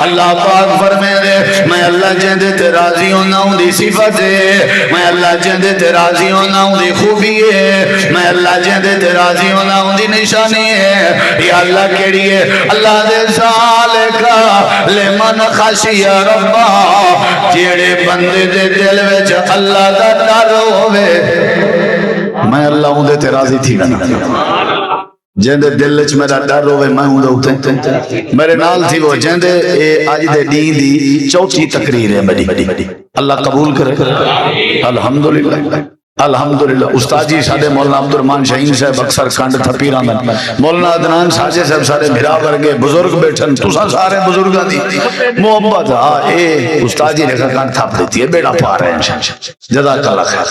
اللہ پاک فرمے دے میں اللہ جندے تے راضی ہونا ہوں دی صفت ہے، میں اللہ جندے تے راضی ہونا ہوں دی خوبی ہے، میں اللہ جندے تے راضی ہونا ہوں دی نشانی ہے۔ یا اللہ کیڑی ہے؟ اللہ دے ذالکا لمن خشی ربا، جیڑے بندے دے دل وچ اللہ دا ڈر ہوے، میں اللہ ہوں دے تے راضی تھی نا، جندے دل وچ میرا ڈر ہوے میں ہوں دے اوتے میرے نال تھی وہ جندے اے اج دے ڈی دی چوتھی تقریر ہے بڑی اللہ قبول کرے الحمدللہ الحمدللہ۔ استاد جی سارے مولانا عبد الرحمان شہین صاحب اکثر کنڈ تھپیران مولانا عدنان ساجے صاحب سارے میرا ورگے بزرگ بیٹھن تساں سارے بزرگاں دی محبت اے استاد جی نے کنڈ تھپ دیتی ہے بیڑا پار ہے انشاءاللہ جزاک اللہ خیر۔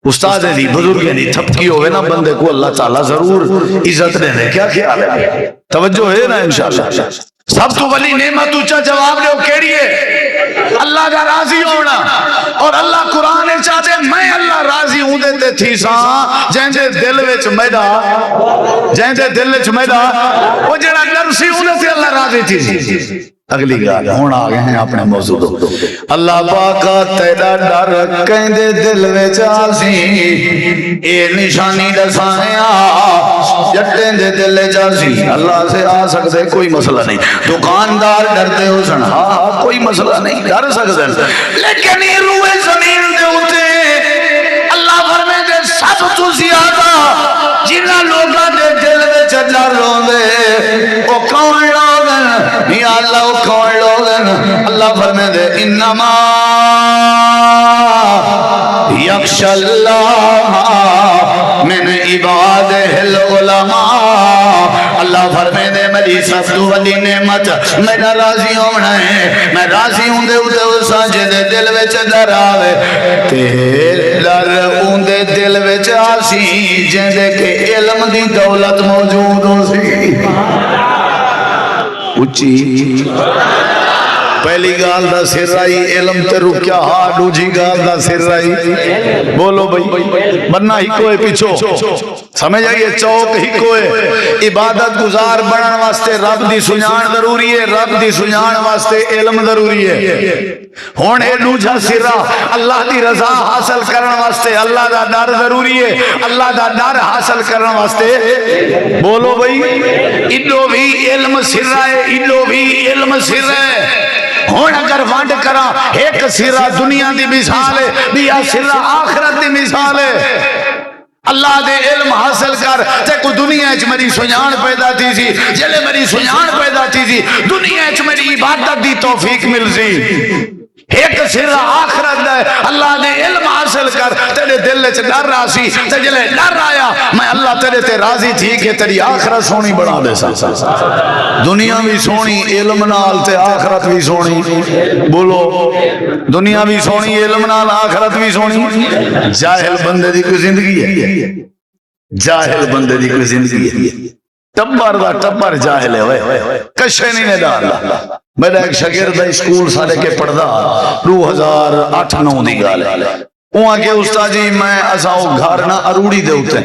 استاد دی بزرگ دی تھپکی ہوئے نا بندے کو اللہ تعالیٰ ضرور عزت دے دے، کیا خیال ہے؟ توجہ ہے نا انشاءاللہ۔ سب تو بڑی نعمت اونچا جواب دے کیڑی ہے؟ اللہ کا راضی ہونا، اور اللہ قرآن چاہتے میں اللہ راضی ہوں دے تے تھی ساں جہندے دل وچ میرا وہ جڑا ڈر سی ہوں دے تے اللہ راضی تھی۔ اگلی گال ہون آ گئے ہیں اپنے موضوع دو۔ اللہ پاکا تیرا ڈر کہندے دل وچ آسی، اے نشانی دسانے آ جٹیں دے دل وچ آسی، اللہ سے آ سکتے کوئی مسئلہ نہیں، دکاندار ڈرتے ہو سن ہاں کوئی مسئلہ نہیں ڈر سکتے، لیکن یہ روئے زمین دے ہوتے اللہ فرمے دے سب تو زیادہ جنہ لوگاں دے دل وچ ڈر ہوندے او کون لوگ یا اللہ وہ کون لوگ ہیں؟ اللہ فرمے دے انما یخشی اللہ من عبادہ العلماء۔ اللہ فرمے دے میری سب تو بڑی نعمت میرا راضی ہونا ہے، میں راضی ہوں دے اتے اساں جے دل وچ ڈر آوے تے ڈر اون دے دل وچ آسی جے کہ علم دی دولت موجود ہو سی۔ اچھی پہلی گال دا سر آئی علم تے رکیا ہاں، دوجی گال دا سر آئی بولو بھائی بننا ہی کوئے پیچھو سمجھ آئیے چوک ہی کوئے عبادت گزار بنن واسطے رب دی سنجان ضروری ہے، رب دی سنجان واسطے علم ضروری ہے۔ ہون اے دوجا سرا اللہ دی رضا حاصل کرن واسطے اللہ دا ڈر ضروری ہے، اللہ دا ڈر حاصل کرن واسطے بولو بھائی ادو بھی علم سر ہے، ادو بھی علم سر ہے۔ ہون اگر وانڈ کرا ایک سرا دنیا دی مثال ہے، بیا سرا آخرت دی مثال ہے۔ اللہ دے علم حاصل کر تے کو دنیا اچ میری سنجان پیدا تھی سی، جلے میری سنجان پیدا تھی سی دنیا اچ میری عبادت دی توفیق مل سی۔ ایک سر آخرت ہے، اللہ دے علم حاصل کر تیرے دل وچ ڈر راسی تے جلے ڈر آیا میں اللہ تیرے تے راضی تھی کہ تیری آخرت سونی بنا دے سا، دنیا بھی سونی علم نال تے آخرت بھی سونی۔ بولو دنیا بھی سونی علم نال آخرت بھی سونی۔ جاہل بندے دی کوئی زندگی ہے؟ جاہل بندے دی کوئی زندگی ہے؟ ٹبر دا ٹبر جاہل ہے ہوئے کشے نہیں نے ڈالا۔ میرا ایک شاگرد اسکول سارے کے پڑھدا 2008-9 دی گل ہے، وہاں کے استاد جی میں اساں گھر نہ اروڑی دے اوتے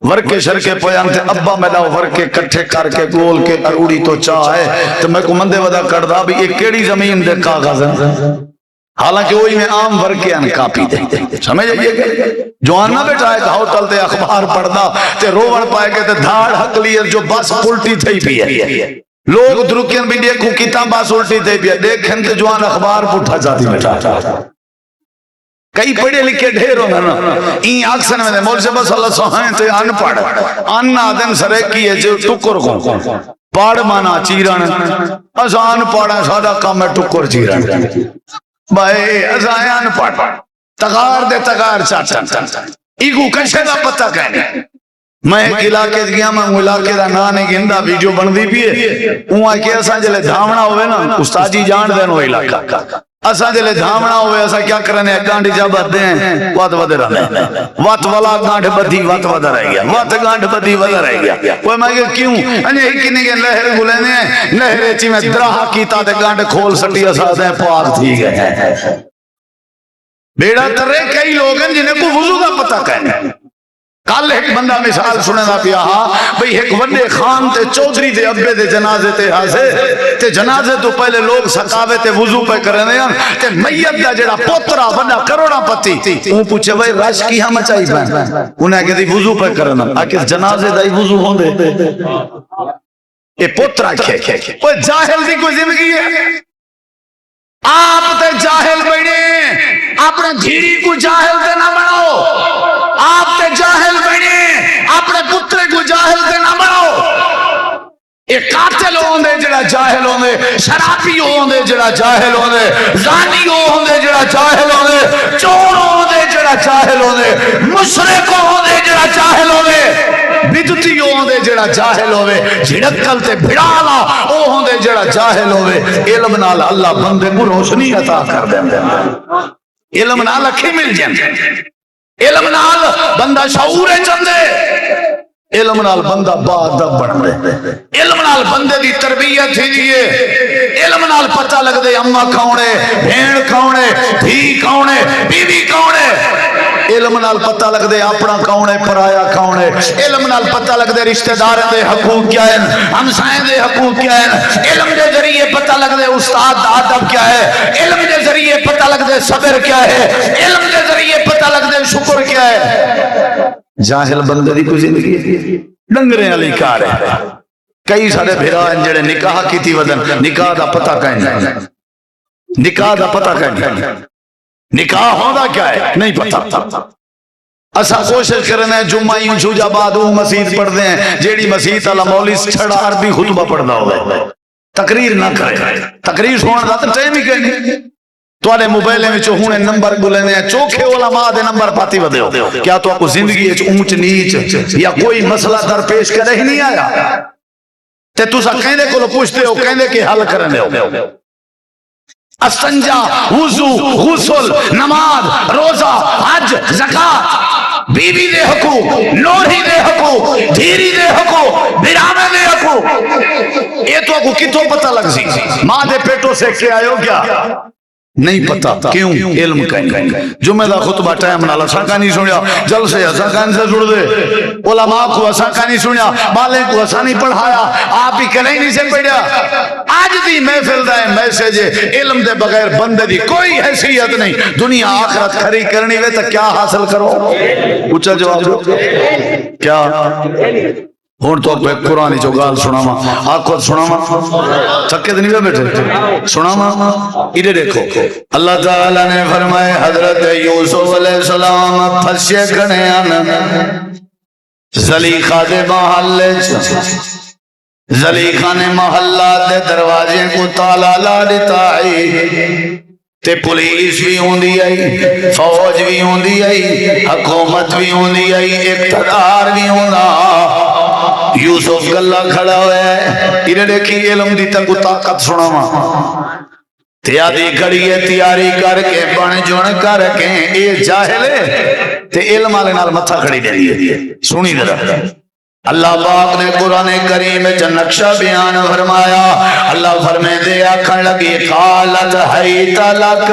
ورکے شرکے پویان تے ابا میرا ورکے کٹھے کر کے گول کے اروڑی تو چاہے تو میں کو مندے ودا کردہ بھی یہ کیڑی زمین دے کاغذ ہیں، حالانکہ وہی میں عام ورکے ان کاپی دے سمجھ آئیے گا جوان نہ بیٹھا ہے کہ ہوتل تے اخبار پڑھنا تے روڑ پائے گے تے دھاڑ حق لیے جو بس پلٹی تھی بھی ہے، لوگ درکین بھی دیکھو کتاب بس الٹی تھی بھی ہے، دیکھیں تے جوان اخبار پٹھا جاتی بیٹھا کئی پڑھے لکھے ڈھیر ہونا نا این آکسن میں دے مول سے بس اللہ سہائیں تے ان پڑھ ان آدم سرے کیے جو ٹکر کون پاڑ مانا چیران ازان پاڑا سادہ کام ہے ٹکر چیران بھائی ازان پاڑ تغار دے تغار چاچا ایگو کشے دا پتہ کہنے میں ایک علاقے گیا میں علاقے دا نانے گندہ ویڈیو بن دی بھی ہے وہاں کہ اساں جلے دھامنا ہوئے نا استاد جی جان دین وہ علاقہ اساں جلے دھامنا ہوئے اساں کیا کرنے گانڈی جا بدے ہیں وات ودے رہنے وات والا گانڈ بدھی وات ودہ رہ گیا وات گانڈ بدھی ودہ رہ گیا وہ میں کہ کیوں انہیں ایک کنے کے لہر گلے نے لہرے چی میں درہا کیتا دے گانڈ کھول سٹی اساں دے پاک تھی گئے بیڑا ترے کئی لوگ ہیں جنہیں کو وضو کا پتہ کہنے کل ایک بندہ مثال سنے دا پیا بھئی ایک وڈے خان تے چودھری دے ابے دے جنازے تے ہاسے تے جنازے تو پہلے لوگ سکاوے تے وضو پہ کرنے ہیں تے میت دا جڑا پوترا وڈا کروڑا پتی وہ پوچھے بھئی رش کی ہم چاہی پہ انہیں کہتی وضو پہ کرنا آکے جنازے دا ہی وضو ہوں دے اے پوترا کھے وہ جاہل دی کوئی زندگی ہے آپ تے جاہل بڑھے اپنے دھیری کو جاہل تے نہ بڑھو آپ تے جاہل بڑھے اپنے پترے کو جاہل تے نہ بڑھو ایک قاتل ہوندے جڑا جاہل ہوندے شرابی ہوندے جڑا جاہل ہوندے زانی ہوندے جڑا جاہل ہوندے چور ہوندے جڑا جاہل ہوندے مشرک ہوندے جڑا جاہل ہوندے بدتی ہوندے جڑا جاہل ہوئے جھڑکل تے بھڑالا او ہوندے جڑا جاہل ہوئے علم نال اللہ بندے کو روشنی عطا کر دیں علم نال اکھی مل جائیں علم نال بندہ شعور چندے علم نال بندہ بادب بن دے علم نال بندے دی تربیت ہی دیئے علم نال پتہ لگ دے اممہ کھونے بھیڑ کھونے دھی کھونے بیوی کھونے علم نال پتہ لگ دے اپنا کھونے پرایا کھونے علم نال پتہ لگ دے رشتہ دار دے حقوق کیا ہے ہمسائیں دے حقوق کیا ہے علم دے ذریعے پتہ لگ دے استاد آدب کیا ہے علم دے ذریعے پتہ لگ دے صبر کیا ہے علم دے ذریعے پتہ لگ دے شکر کیا ہے جاہل بندے دی کوئی زندگی ڈنگرے علی کار ہے کئی سارے بھیرا جڑے نکاح کی تھی ودن نکاح دا پتہ کہیں نکاح دا پتہ کہیں نکاح ہونا کیا ہے نہیں پتہ اسا کوشش کرنے جمعہ چھوجا بعد وہ مسجد پڑھ دیں جیڑی مسجد اللہ مولی چھڑا عربی خطبہ پڑھنا ہوگا تقریر نہ کرے تقریر سونا دا تو ٹائم ہی کہیں تو آنے موبائلے میں چوہونے نمبر گلنے ہیں چوکھے علماء دے نمبر پاتی ودے ہو کیا تو آپ کو زندگی اونچ نیچ یا کوئی مسئلہ در پیش کرے ہی نہیں آیا تے تو سا کہنے کو لو پوچھتے ہو کہنے کے حل کرنے ہو استنجا وضو غسل نماز روزہ حج زکاة بیوی دے حقوق نوری دے حقوق دھیری دے حقوق برامے دے حقوق یہ تو آپ کو کتوں پتہ لگ سی ماں دے پیٹوں سے کیا آئے ہو کیا نہیں پتا کیوں علم کہیں جمعہ دا خطبہ ٹائم نال اساں کا نہیں سنیا جل سے اساں کا سے جڑ دے علماء کو اساں کا نہیں سنیا بالے کو اساں نہیں پڑھایا آپ ہی کہیں نہیں سے پڑھیا آج دی محفل دا میسج علم دے بغیر بندے دی کوئی حیثیت نہیں دنیا آخرت کھری کرنی وے تو کیا حاصل کرو اچھا جواب دو کیا ہون تو قرآن جو گال سناما آپ خود سناما چکے دنی پہ بیٹھے سناما ادھے دیکھو اللہ تعالیٰ نے فرمائے حضرت یوسف علیہ السلام پھسے کھڑے آنا زلیخہ دے محلے زلیخہ نے محلہ دے دروازے کو تالا لا دیتا ہے تے پولیس بھی ہوندی آئی فوج بھی ہوندی آئی حکومت بھی ہوندی آئی اقتدار بھی ہوندہ یوسف گلہ کھڑا ہوئے انہیں دیکھی علم دی تک طاقت سنا ماں تیاری کڑیے تیاری کر کے بن جن کر کے اے جاہلے تے علم آلے نال متھا کھڑی دے دیئے سنی در اللہ پاک نے قرآن کریم میں نقشہ بیان فرمایا اللہ فرمائے دے آکھن لگی قالت حیت لک،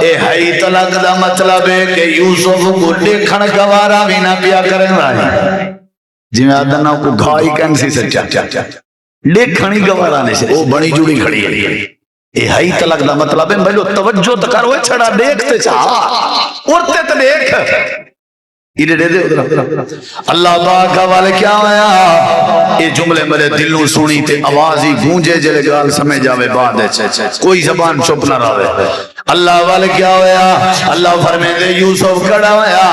اے حیت لک دا مطلب ہے کہ یوسف کو دیکھن گوارا بھی نہ پیا کرن والی، جی میں آدھنا کو گھائی کینسی سچا دیکھن ہی گوارا نہیں سے، وہ بڑی جڑی کھڑی ہے۔ اے حیت لک دا مطلب ہے بھلو توجہ تکر ہوئے چھڑا دیکھتے چاہا اڑتے تو دیکھ اللہ پاک والے کیا ہویا، یہ جملے میرے دلوں سنی تے آواز ہی گونجے جلے گال سمجھ آوے بعد کوئی زبان چپ نہ رہے۔ اللہ والے کیا ہویا، اللہ فرمے دے یوسف کھڑا ہویا،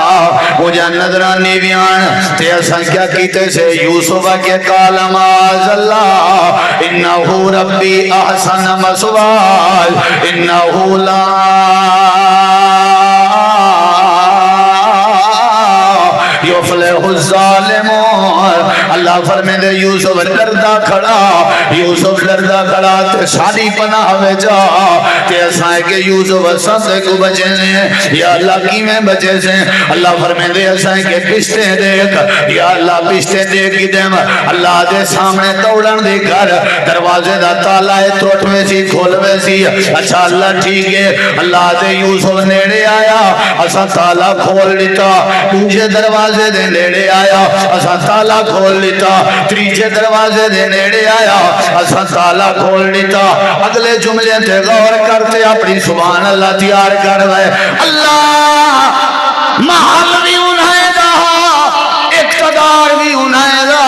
مجھے نظرانی بیان تے اساں کیا کیتے سے یوسف کے قال معاذ اللہ انہو ربی احسن مثوای انہو لا یفلح الظالمون۔ اللہ فرمے دے یوسف ڈردا کھڑا، یوسف ڈردا کھڑا تے ساری پناہ میں جا تے اسائے کہ یوسف سب کو بچے نے، یا اللہ کی میں بچے سے۔ اللہ فرمے دے اسائے کہ پشتے دیکھ، یا اللہ پشتے دیکھ کی دیم اللہ دے سامنے توڑن دے کر دروازے دا تالا ہے توٹ میں سی کھول میں سی۔ اچھا اللہ ٹھیک ہے، اللہ دے یوسف نیڑے آیا، اسا تالا کھول لیتا، دوسرے دروازے دے نیڑے آیا، اسا تالا کھول لیتا، تیسرے دروازے دے نیڑے آیا، اسا تالا کھول لیتا۔ اگلے جملے تے غور کرتے اپنی سبحان اللہ تیار کر رہے۔ اللہ محل بھی انہیں دا، اقتدار بھی انہیں دا،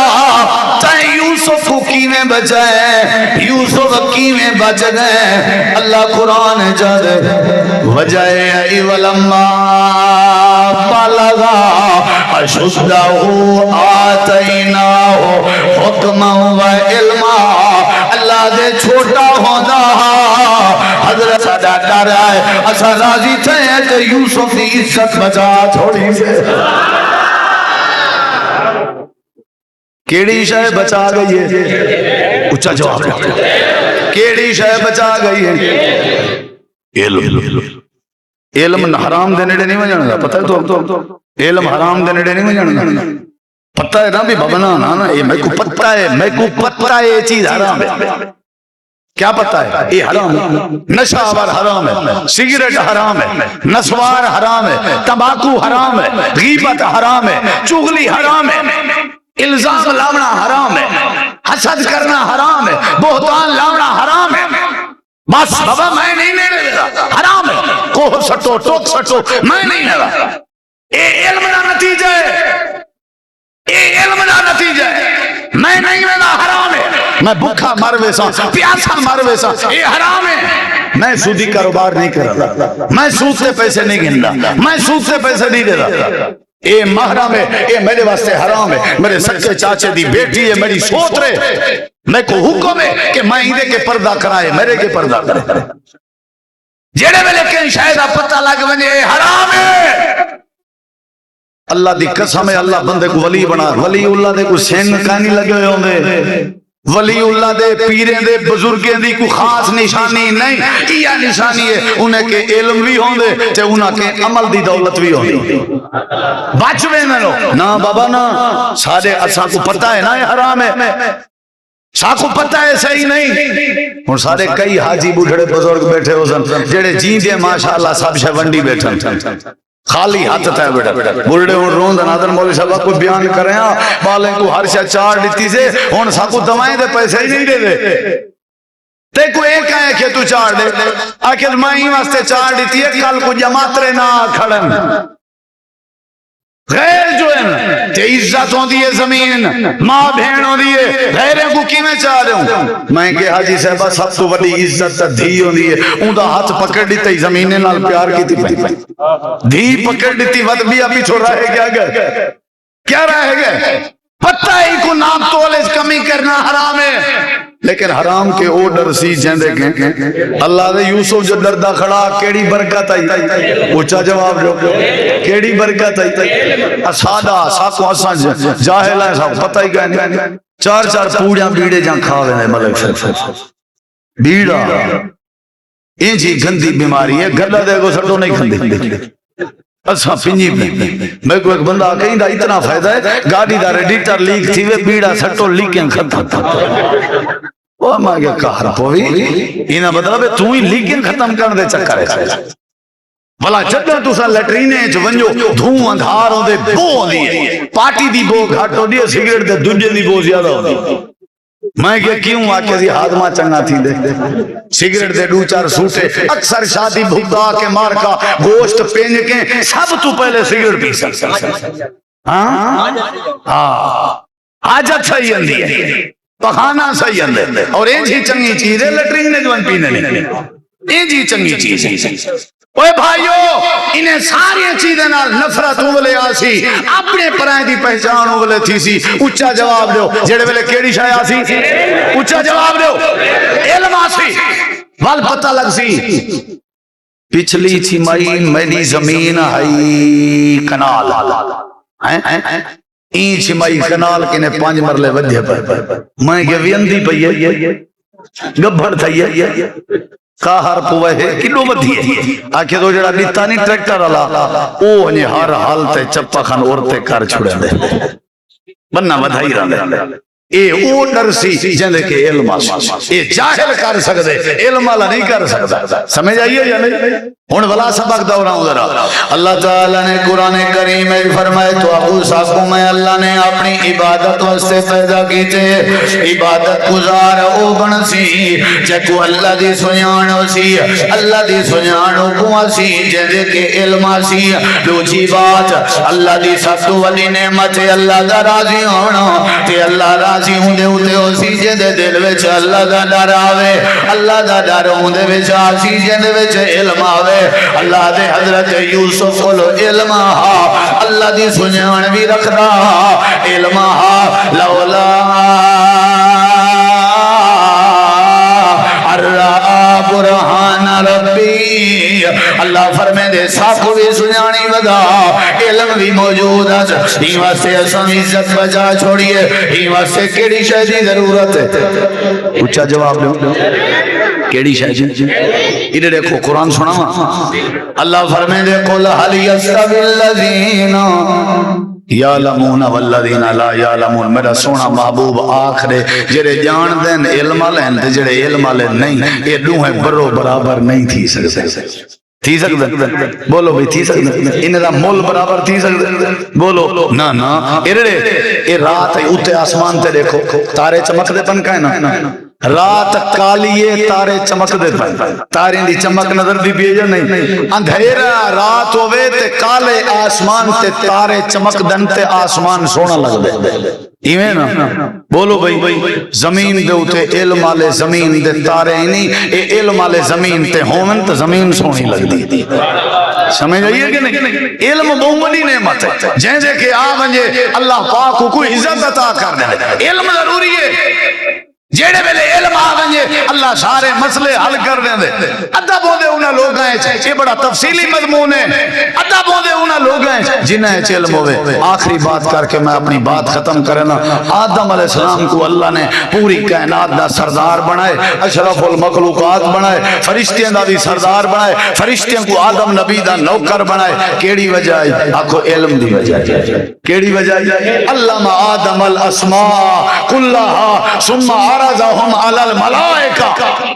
چاہے یوسف کو کیویں بچائے، یوسف کیویں بچ گئے۔ اللہ قرآن جد وجہ ای ولما بلغا اشدہ آتیناہ حکما و علما۔ اللہ دے چھوٹا ہونا حضرت ساڈا ڈر ہے، اسا راضی تھے کہ یوسف کی عزت بچا تھوڑی سے۔ کیڑی شے بچا گئی ہے؟ اچھا جواب کیڑی شے بچا گئی ہے؟ علم۔ علم حرام دے نیڑے نہیں وجانا، پتہ ہے تو علم حرام دے نیڑے نہیں وجانا، پتہ ہے نا بھی ببنا نا، یہ میں کو پتہ ہے، میں کو پتہ ہے یہ چیز حرام ہے۔ کیا پتہ ہے؟ یہ حرام ہے، نشہ آور حرام ہے، سگریٹ حرام ہے، نسوار حرام ہے، تمباکو حرام ہے، غیبت حرام ہے، چغلی حرام ہے، الزام لاؤنا حرام ہے، حسد کرنا حرام ہے، بہتان لاؤنا حرام ہے۔ بس بابا میں نہیں لے رہا، حرام ہے، کوہ سٹو ٹوک سٹو میں نہیں لے رہا۔ اے علم نہ نتیجہ ہے، اے علم نہ نتیجہ ہے، میں نہیں لینا حرام ہے، میں بھوکا مر ویسا پیاسا مر ویسا اے حرام ہے۔ میں سودی کاروبار نہیں کر رہا، میں سود سے پیسے نہیں گن رہا، میں سود سے پیسے نہیں دے رہا، اے محرم ہے، اے میرے واسطے حرام ہے، میرے سچے چاچے دی بیٹی ہے، میری سوت رہے، میں کو حکم ہے کہ میں ہی کے پردہ کرائے، میرے کے پردہ کرے۔ جیڑے میں لیکن شاید پتہ لگ بنے حرام ہے۔ اللہ دی قسم ہے، اللہ بندے کو ولی بنا، ولی اللہ دے کو سینگ کانی لگے ہوئے ہوں دے، ولی اللہ دے پیریں دے بزرگیں دی کو خاص نشانی نہیں، یہ نشانی ہے انہیں کے علم بھی ہوں دے تے انہیں کے عمل دی دولت بھی ہوں دے۔ بچوے نہ لو نا بابا نا، سارے اساں کو پتہ ہے نا یہ حرام ہے، ساں کو پتہ ہے صحیح نہیں۔ اور سارے کئی حاجی بوڑھڑے بزرگ بیٹھے ہو سن جڑے جی دے ماشاءاللہ سب شے ونڈی بیٹھن خالی ہاتھ تھا بیٹا، بڑھڑے ہون روند نادر مولوی صاحب کو بیان کریں بالیں کو ہر شے چار دیتی سے ہون سا کو دوائیں دے پیسے ہی نہیں دے دے تے کو ایک آئے کہ تو چار دے آخر مائی واسطے چار دیتی ہے کل کو جماعترے نہ کھڑن غیر جو ہے تے عزت ہوں دیئے زمین ماں بہن ہوں دیئے غیریں کو کی میں چاہ رہے ہوں میں کہ حاجی صاحبہ سب تو بڑی عزت دھی ہوں دیئے ان دا ہاتھ پکڑ دیتا ہی زمینے نال پیار کی تھی پہنی دھی پکڑ دیتی وقت بھی ابھی چھوڑ رہے گیا گئے کیا رہے گئے پتہ ہی کو نام تولج کمی کرنا حرام ہے لیکن حرام کے او ڈر سی جیندے کہ اللہ دے یوسف جو ڈردہ کھڑا کیڑی برکت آئی اچھا جواب جو کیڑی برکت آئی اسادہ ساکو اساں جاہل ہیں ساکو پتہ ہی گئے نہیں چار چار پوڑیاں بیڑے جہاں کھاوے ہیں ملک شریف بیڑا انجی گندی بیماری ہے گردہ دے کو سٹو نہیں کھندی اساں پنجی میں کو ایک بندہ کہیں دا اتنا فائدہ ہے گاڑی دا ریڈیٹر لیک تھی وے بیڑا سٹو لیکیں ختم وہ میں کہ کہر پوی انہاں مطلب تو ہی لیکن ختم کرن دے چکر ہے بھلا جدوں تساں لیٹرینے چ ونجو دھوں اندھار ہوندے بو ہوندی ہے پارٹی دی بو گھٹ ہوندی ہے سگریٹ دے دجے دی بو زیادہ ہوندی میں کہ کیوں آکے دی ہادمہ چنگا تھی دے سگریٹ دے دو چار سوٹے اکثر شادی بھگتا کے مار کا گوشت پینج کے سب تو پہلے سگریٹ پی سکتا حاجت صحیح اندی ہے پخانا صحیح اندے اور این جی چنگی چیز ہے لیٹرین نے جوان پینے نہیں این جی چنگی چیز ہے اوے بھائیو انہیں ساری چیزیں نال نفرت ہوئے آسی اپنے پرائیں دی پہچان ہوئے تھی سی اچھا جواب دیو جڑے ویلے کیڑی شاہ آسی اچھا جواب دیو علم آسی وال پتہ لگ سی پچھلی تھی مائی میری زمین ہائی کنال این چھ مائی کنال کنے 5 مرلے ودھے پر میں کہ ویندی پئی ہے گبھڑ تھئی ہے کاہر پوے ہے کڈو ودھی ہے آکھے تو جڑا بیتا نہیں ٹریکٹر والا او نے ہر حال تے چپا خان عورتے کر چھڑے دے بننا ودھائی رہندے اے او ڈر سی جندے کے علم اے جاہل کر سکدے علم والا نہیں کر سکدا سمجھ آئیے یا نہیں ہن ولا سبق دہراؤں ذرا اللہ تعالی نے قرآن کریم میں فرمائے تو ابو صاحب میں اللہ نے اپنی عبادت واسطے پیدا کیتے عبادت گزار او بن سی جکو اللہ دی سنیان سی اللہ دی سنیان کو سی جندے کے علم سی دوجی بات اللہ دی سب تو ولی نعمت اللہ دا راضی ہونا تے اللہ راضی ہوندے ہوندے ہو سی جندے دل وچ اللہ دا ڈر آوے اللہ دا ڈر ہوندے وچ آسی جندے وچ علم آوے اللہ دے حضرت یوسف کو علم اللہ دی سنیان بھی رکھ رہا علم لولا برہان ربی اللہ فرمے دے ساکو بھی سنیانی ودا علم بھی موجود ہے ہی واسطے اسم عزت بجا چھوڑیے ہی واسطے کیڑی شہدی ضرورت ہے اچھا جواب لو کیڑی شہدی انہیں دیکھو قرآن سنا اللہ فرمے دے قل حل یستوی الذین یعلمون والذین لا یعلمون میرا سونا محبوب آخرے جڑے جان دین علم لین تے جڑے علم لین نہیں یہ دوہیں برو برابر نہیں تھی سکتے تھی سکتے بولو بھی تھی سکتے انہیں دا مول برابر تھی سکتے بولو نا نا اے رات اوتے آسمان تے دیکھو تارے چمک دے پن کا ہے نا رات کالیے تارے چمک دے پن تارے دی چمک نظر دی بیجا نہیں اندھیرا رات ہوئے تے کالے آسمان تے تارے چمک دن تے آسمان سونا لگ دے ایویں نا بولو بھائی زمین دے اوتے علم والے زمین دے تارے نہیں اے علم والے زمین تے ہومن تے زمین سونی لگ دی سمجھ آئیے کہ نہیں علم بہت نعمت ہے جیسے کہ آ ونجے اللہ پاک کو کوئی عزت عطا کر دے علم ضروری ہے جیڑے ویلے علم آگنجے اللہ سارے مسئلے حل کر دیں دے ادب ہوندے انہاں لوگ ہیں یہ بڑا تفصیلی مضمون ہے ادب ہوندے انہاں لوگ ہیں جنہیں علم ہوئے آخری بات کر کے میں اپنی بات ختم کرنا آدم علیہ السلام کو اللہ نے پوری کائنات دا سردار بنائے اشرف المخلوقات بنائے فرشتیاں دا بھی سردار بنائے فرشتیاں کو آدم نبی دا نوکر بنائے کیڑی وجہ ہے آکھو علم دی وجہ ہے کیڑی وجہ ہے علم آدم الاسماء کلہا ثم عرضهم علی الملائکہ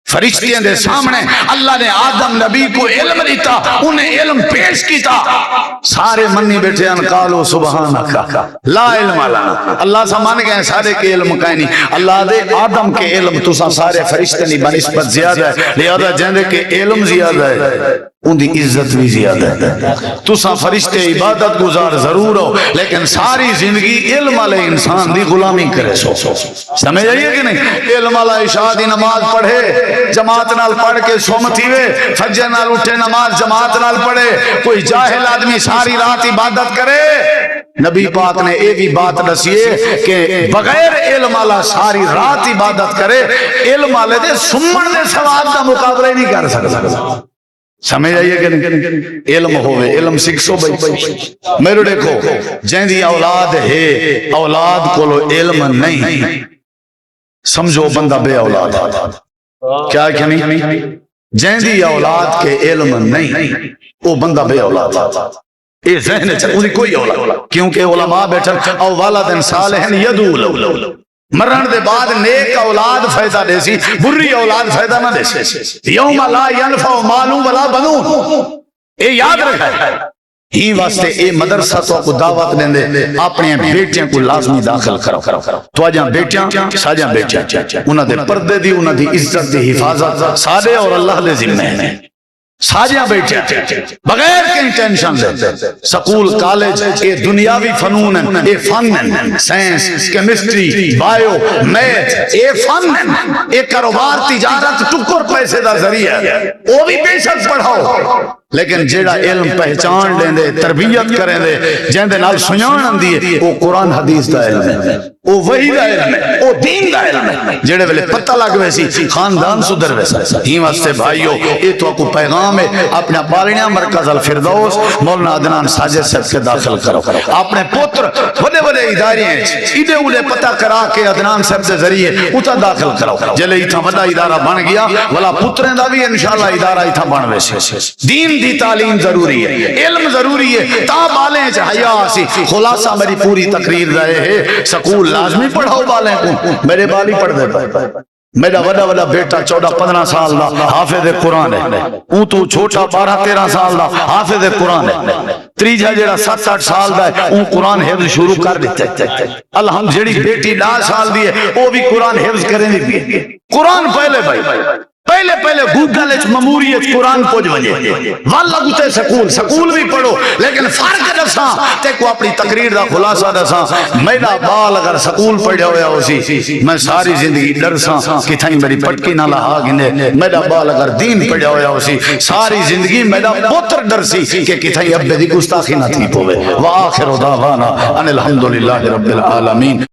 فرشتیاں دے سامنے اللہ نے آدم نبی کو علم دیتا انہیں علم پیش کیتا سارے منی بیٹھے ان قالو سبحانکا لا علم لنا اللہ سامان گئے سارے کے علم کہیں نہیں اللہ دے آدم کے علم تو سارے فرشتے نہیں بنسبت زیادہ ہے لہذا جندے کے علم زیادہ ہے ان دی عزت بھی زیادہ ہے تو سا فرشتے عبادت گزار ضرور ہو لیکن ساری زندگی علم والے انسان دی غلامی کرے سو سمجھ آئیے کہ نہیں علم والا عشاء دی نماز پڑھے جماعت نال پڑھ کے سومتی ہوئے فجر نال اٹھے نماز جماعت نال پڑھے کوئی جاہل آدمی ساری رات عبادت کرے نبی پاک نے یہ بھی بات دسیے کہ بغیر علم والا ساری رات عبادت کرے علم والے دے سمن دے ثواب دا مقابلہ نہیں کر سکتا سمجھ آئیے کہ نہیں علم ہوئے علم سکسو بھائی میرے دیکھو جن دی اولاد ہے اولاد کو لو علم نہیں سمجھو بندہ بے اولاد کیا کہ نہیں جن دی اولاد کے علم نہیں وہ بندہ بے اولاد یہ ذہن ہے انہیں کوئی اولاد کیونکہ علماء بیٹھا او والدن صالحن یدعو لہ مرن دے بعد نیک اولاد فائدہ دے سی، بری اولاد فائدہ نہ دے سی۔ یوم لا ینفع مال ولا بنون، اے یاد رکھا ہے۔ ہی واسطے اے مدرسہ تو کو دعوت دیندے اپنے بیٹیاں کو لازمی داخل کرو۔ تو اجاں بیٹیاں ساجاں بیٹیاں انہاں دے پردے دی، انہاں دی عزت دی حفاظت سارے اور اللہ دے ذمہ ہے۔ ساجاں بیٹھے بغیر کہیں ٹینشن دے، سکول کالج اے دنیاوی فنون ہیں، اے فن ہیں، سائنس کیمسٹری بایو میتھ اے فن ہیں، اے کاروبار تجارت ٹکر پیسے دا ذریعہ وہ بھی بے شک پڑھاؤ، لیکن جیڑا علم پہچان لیں دے تربیت کریں دے جن دے نال سنان آندی ہے وہ قرآن حدیث دا علم ہے، وہ وحی دا علم ہے، وہ دین دا علم ہے، جیڑے ویلے پتہ لگ ویسی خاندان سدھر ویسا۔ ہی واسطے بھائیو اے تو کو پیغام ہے، اپنا پالنیا مرکز الفردوس مولانا عدنان ساجد صاحب کے داخل کرو، اپنے پتر بڑے بڑے ادارے ہیں ایڈے اولے پتہ کرا کے عدنان صاحب کے ذریعے اتا داخل کرو، جلے ایتھا بڑا ادارہ بن گیا والا پتریں دا بھی انشاءاللہ ادارہ ایتھا بن ویسے۔ دین دی تعلیم ضروری ہے، علم ضروری ہے، تا بالیں چاہیا سی۔ خلاصہ میری پوری تقریر رہے ہے، سکول لازمی پڑھاؤ بالیں کو، میرے بالی پڑھ دے پائے۔ میرا وڈا وڈا بیٹا 14-15 سال دا حافظ قرآن ہے، اون تو چھوٹا 12-13 سال دا حافظ قرآن ہے، تریجا جیڑا 7-8 سال دا ہے اون قرآن حفظ شروع کر دیتے ہیں۔ الحمد جیڑی بیٹی 10 سال دی ہے وہ بھی قرآن حفظ کریں دی۔ قرآن پہلے بھائی پہلے گوگل اچ مموری اچ قرآن پوج ونجے والا گتے سکول بھی پڑھو، لیکن فرق دساں تے کو اپنی تقریر دا خلاصہ دساں۔ میرا بال اگر سکول پڑھیا ہویا ہو سی میں ساری زندگی ڈرساں کہ تھائیں میری پٹکی نہ لہا گنے، میرا بال اگر دین پڑھیا ہویا ہو سی ساری زندگی میرا پتر ڈرسی کہ تھائیں ابے دی گستاخی نہ تھی پوے۔ وآخر دعوانا ان الحمدللہ رب العالمین۔